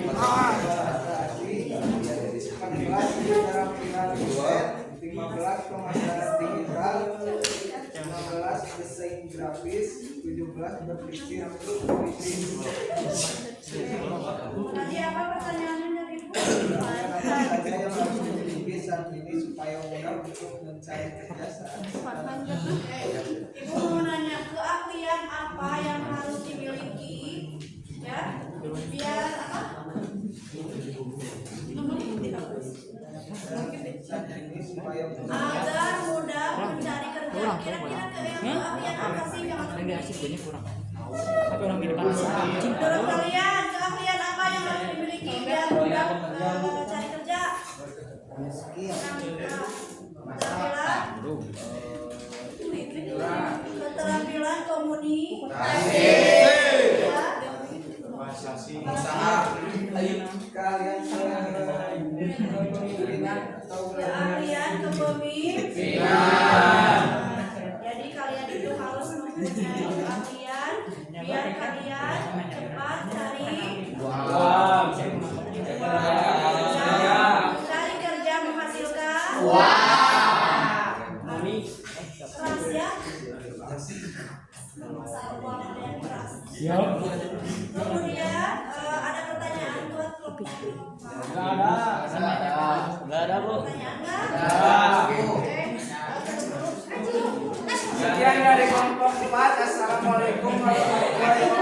[SPEAKER 1] beradaptasi, 14 keterampilan riset, 15 pemasaran digital, 16 desain grafis, 17 berpikir kritis.
[SPEAKER 3] Tadi apa pertanyaannya dari Ibu?
[SPEAKER 1] Apa saja yang harus dimiliki saat ini supaya mudah untuk mencari kerja saat sekarang?
[SPEAKER 3] Ibu mau nanya keahlian apa yang harus dimiliki ya biar apa?
[SPEAKER 1] Saat ini supaya mudah
[SPEAKER 3] Agar mudah mencari kerja. Kira-kira keahlian apa sih yang harus dimiliki? Menurut kalian keahlian apa yang harus dimiliki biar mudah cari kerja? Keterampilan komunikasi.
[SPEAKER 1] usaha
[SPEAKER 3] Keahlian kepemimpinan. Jadi kalian itu harus mempunyai keahlian biar kalian cepat cari kerja menghasilkan. masa uang kalian keras.
[SPEAKER 2] Siap.
[SPEAKER 3] Kemudian ada pertanyaan buat kelompok
[SPEAKER 2] Enggak ada, Bu.
[SPEAKER 3] pertanyaan nggak? Oke.
[SPEAKER 1] Sekian dari kelompok 4. Assalamualaikum warahmatullahi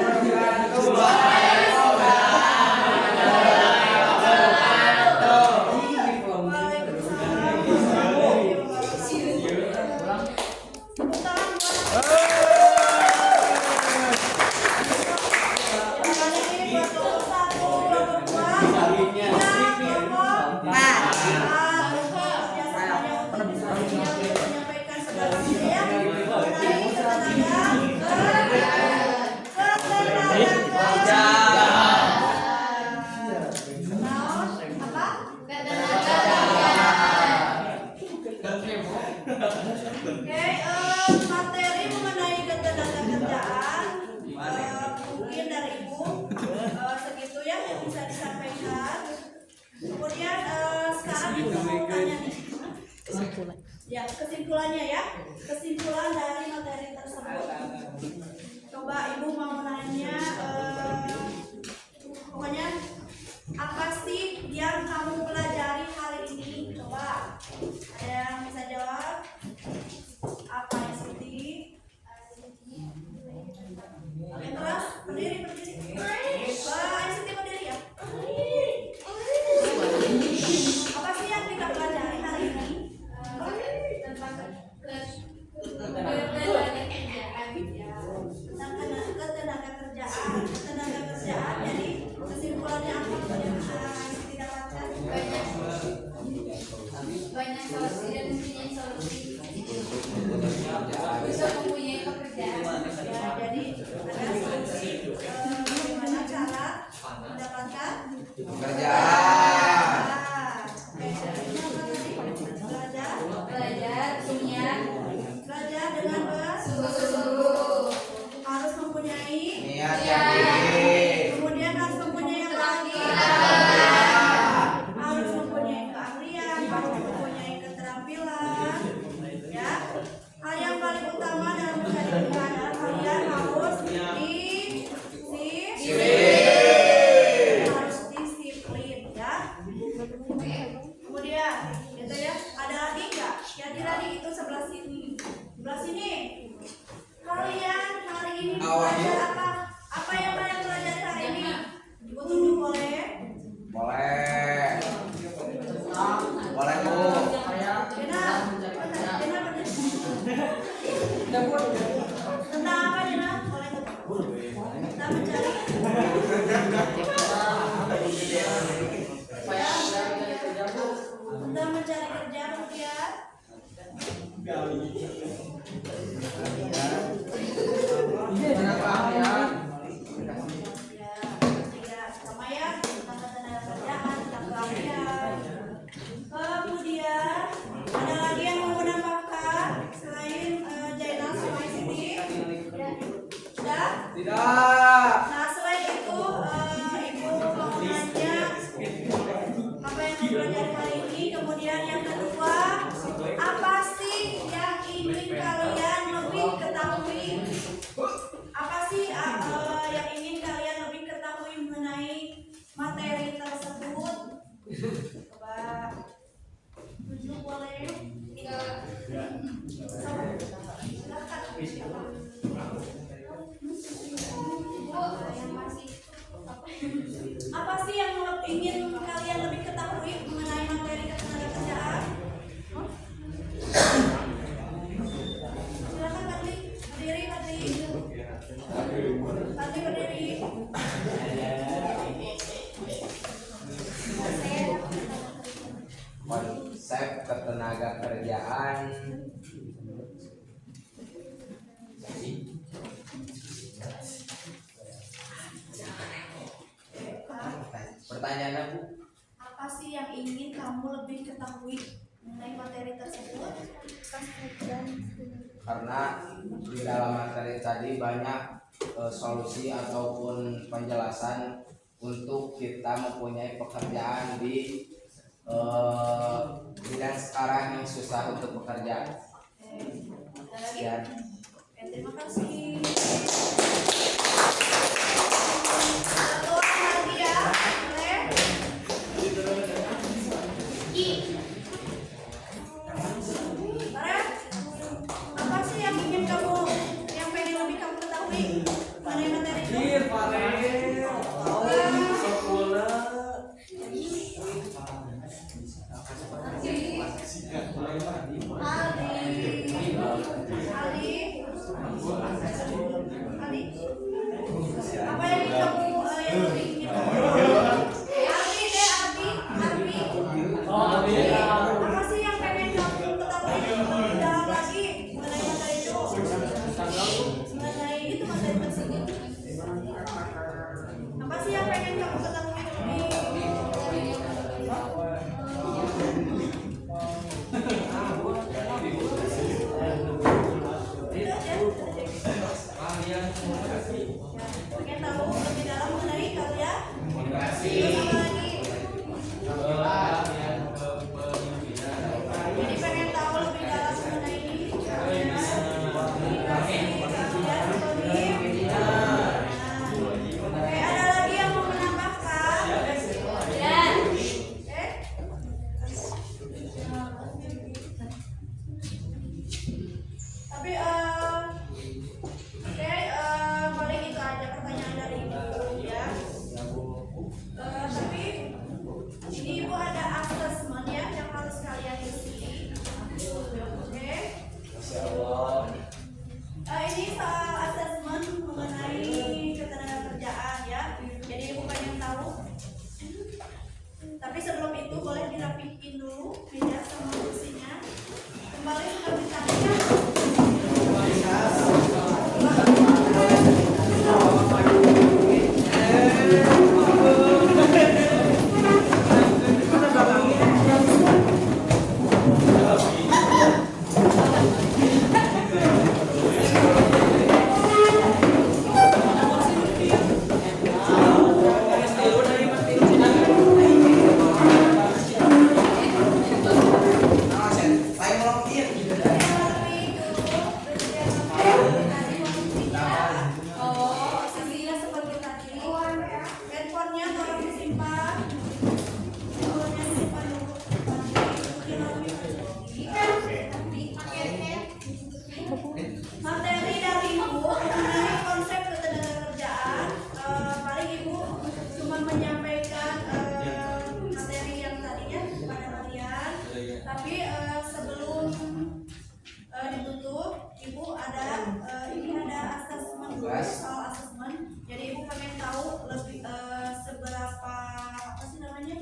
[SPEAKER 1] wabarakatuh.
[SPEAKER 3] Oke, materi mengenai ketenagakerjaan mungkin dari Ibu segitu ya yang bisa disampaikan. Kemudian sekarang Ibu mau tanya nih. Ya, kesimpulannya ya. Kesimpulan dari materi tersebut. Coba Ibu mau nanya pokoknya apa sih yang kamu pelajari hari ini? Coba ada yang bisa jawab? Apa ya Siti? Yang keras, berdiri. Wah, Siti berdiri ya? Apa sih yang kita pelajari hari ini? Ketenaga kerjaan. Jadi kesimpulannya apa yang Siti dapatkan?
[SPEAKER 6] Banyak solusi dan mempunyai solusi. Bisa mempunyai pekerjaan.
[SPEAKER 3] Ya, jadi ada solusi bagaimana cara mendapatkan
[SPEAKER 1] Pekerjaan.
[SPEAKER 6] Belajar punya
[SPEAKER 3] Belajar dengan
[SPEAKER 6] sungguh-sungguh.
[SPEAKER 3] harus mempunyai
[SPEAKER 1] Niat yang tinggi.
[SPEAKER 3] kemudian harus mempunyai yang lagi harus mempunyai keahlian, harus mempunyai keterampilan, ya. Hal yang paling utama dalam mencari kerja adalah kalian harus harus disiplin, ya. Kemudian, gitu ya. Ada lagi nggak? Jadi tadi itu sebelah sini, sebelah sini. Kalian hari ini belajar apa? Apa yang kalian pelajari hari ini? Ibu tunjuk boleh?
[SPEAKER 1] Boleh. Boleh, Bu.
[SPEAKER 3] Dina, tentang apa Dina? Boleh kita mencari. Kita mencari kerja kemudian. Ya, sama ya tentang ketenaga kerjaan, tentang keahlian. Kemudian ada lagi yang mau menambahkan selain Jainal sama Siti? Sudah?
[SPEAKER 1] Tidak.
[SPEAKER 3] Nah selain itu Ibu mau nanya apa yang dipelajari hari ini. Kemudian yang kedua, apa sih yang ingin kalian lebih ketahui? Apa sih yang ingin kalian lebih ketahui mengenai materi tersebut? Coba tunjuk boleh. Silakan. Apa sih yang ingin kalian lebih ketahui mengenai materi ketenagakerjaan? Silakan Fadli, berdiri Fadli berdiri.
[SPEAKER 1] Konsep ketenaga kerjaan. Pertanyaannya, Bu.
[SPEAKER 3] Apa sih yang ingin kamu lebih ketahui mengenai materi tersebut?
[SPEAKER 1] Karena di dalam materi tadi banyak solusi ataupun penjelasan untuk kita mempunyai pekerjaan di bidang sekarang yang susah untuk bekerja.
[SPEAKER 3] Ada lagi?
[SPEAKER 1] Sekian.
[SPEAKER 3] Terima kasih. Ali, apa yang kamu yang lebih ingin? Arbi deh, Arbi. Apa sih yang pengen kamu ketahui lebih dalam lagi mengenai materi itu? Mengenai itu materi tersebut. Apa sih yang pengen kamu ketahui lebih? Pengen tahu lebih dalam mengenai kalian? Terus apa lagi? Jadi pengen tahu lebih dalam mengenai Oke, ada lagi yang mau menambahkan? Tapi paling itu aja pertanyaan dari ibu ya. Tapi ini ibu ada assessment ya yang harus kalian isi. Oke. Ini soal assessment mengenai ketenagakerjaan ya. Jadi ibu pengen tahu. Tapi sebelum itu boleh dirapihin dulu meja sama kursinya. Kembali ke ditanya. Handphonenya tolong disimpan. Handphonenya disimpan dulu. Materi dari ibu mengenai konsep ketenagakerjaan. Paling ibu cuma menyampaikan materi yang tadinya kepada kalian. Tapi sebelum ditutup, ibu ada ini ada asesmen dulu, soal asesmen. Jadi ibu pengen tahu lebih seberapa apa sih namanya?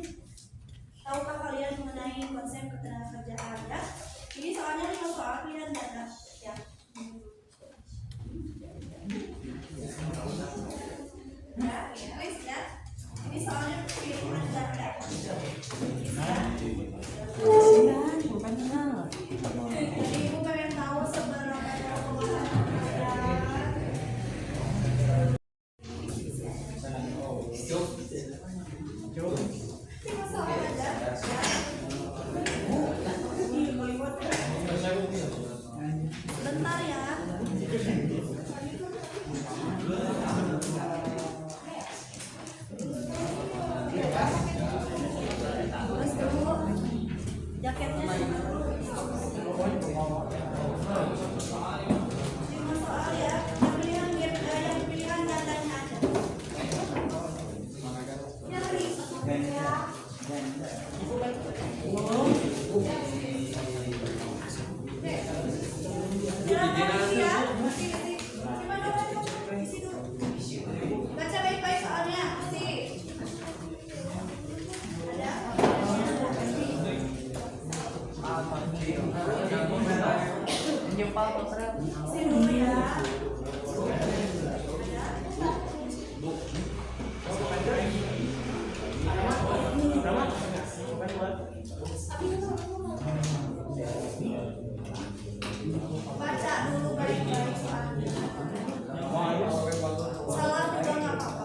[SPEAKER 3] Tahukah kalian mengenai konsep ketenagakerjaan ya? Ini soalnya 5 soal kalian ada ya. Ya, please ya. Ini soalnya pilihan data. Jadi ibu pengen tahu seberapa pemahaman kalian. Lima soal aja. Bentar ya. Terus dulu jaketnya. 5 soal ya. Yang pilihan datanya aja. Nyari. Baca baik-baik soalnya. Sini dulu ya. Baca dulu baik-baik soalnya. Salah juga nggak apa-apa.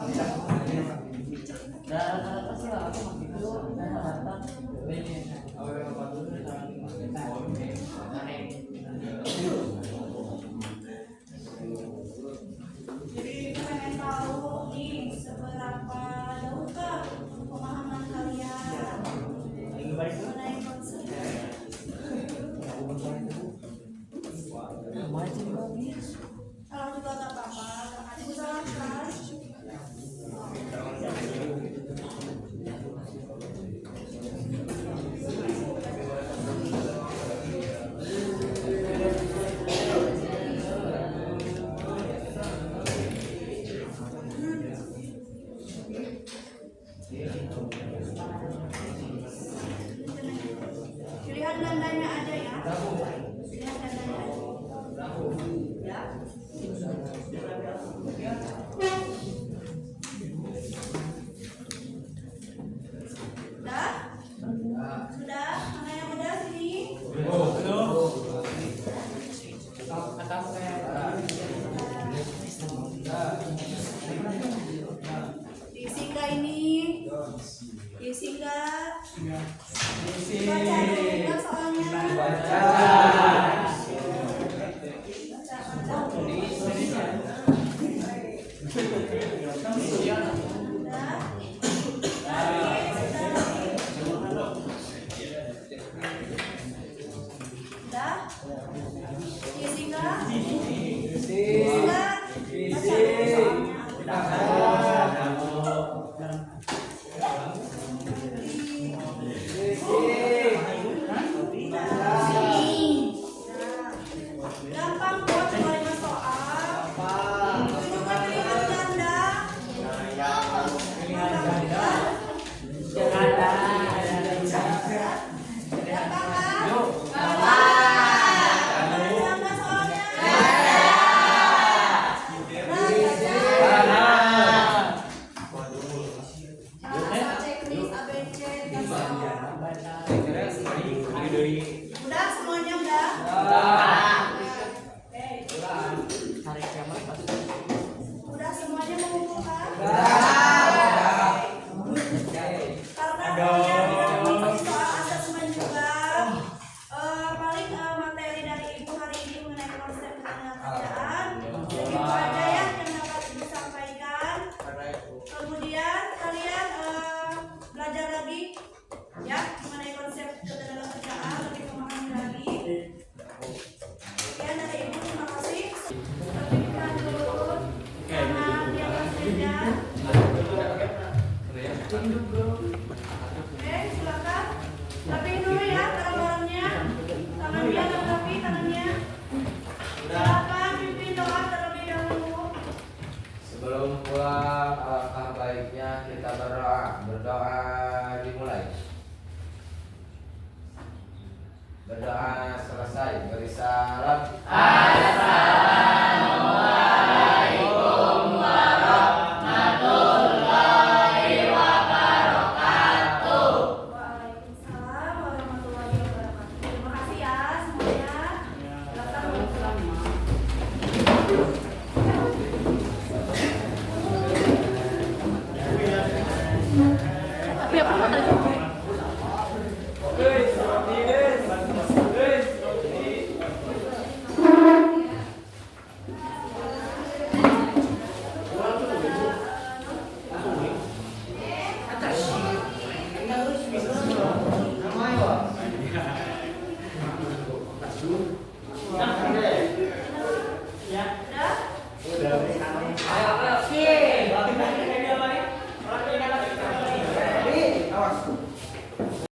[SPEAKER 3] Jadi pengen tahu nih seberapa jauhkah pemahaman kalian mengenai konsep. Kalau juga nggak apa-apa, jangan disalahkan. Oke, silakan. Rapiin dulu ya barang-barangnya. Tangannya rapi, tangannya. Silakan pimpin doa terlebih dahulu.
[SPEAKER 8] Sebelum pulang, alangkah baiknya kita berdoa. Berdoa dimulai. Berdoa selesai, beri salam.
[SPEAKER 7] Assalamualaikum warahmatullahi wabarakatuh.
[SPEAKER 3] Waalaikumsalam warahmatullahi wabarakatuh. Terima kasih ya semuanya. Silakan.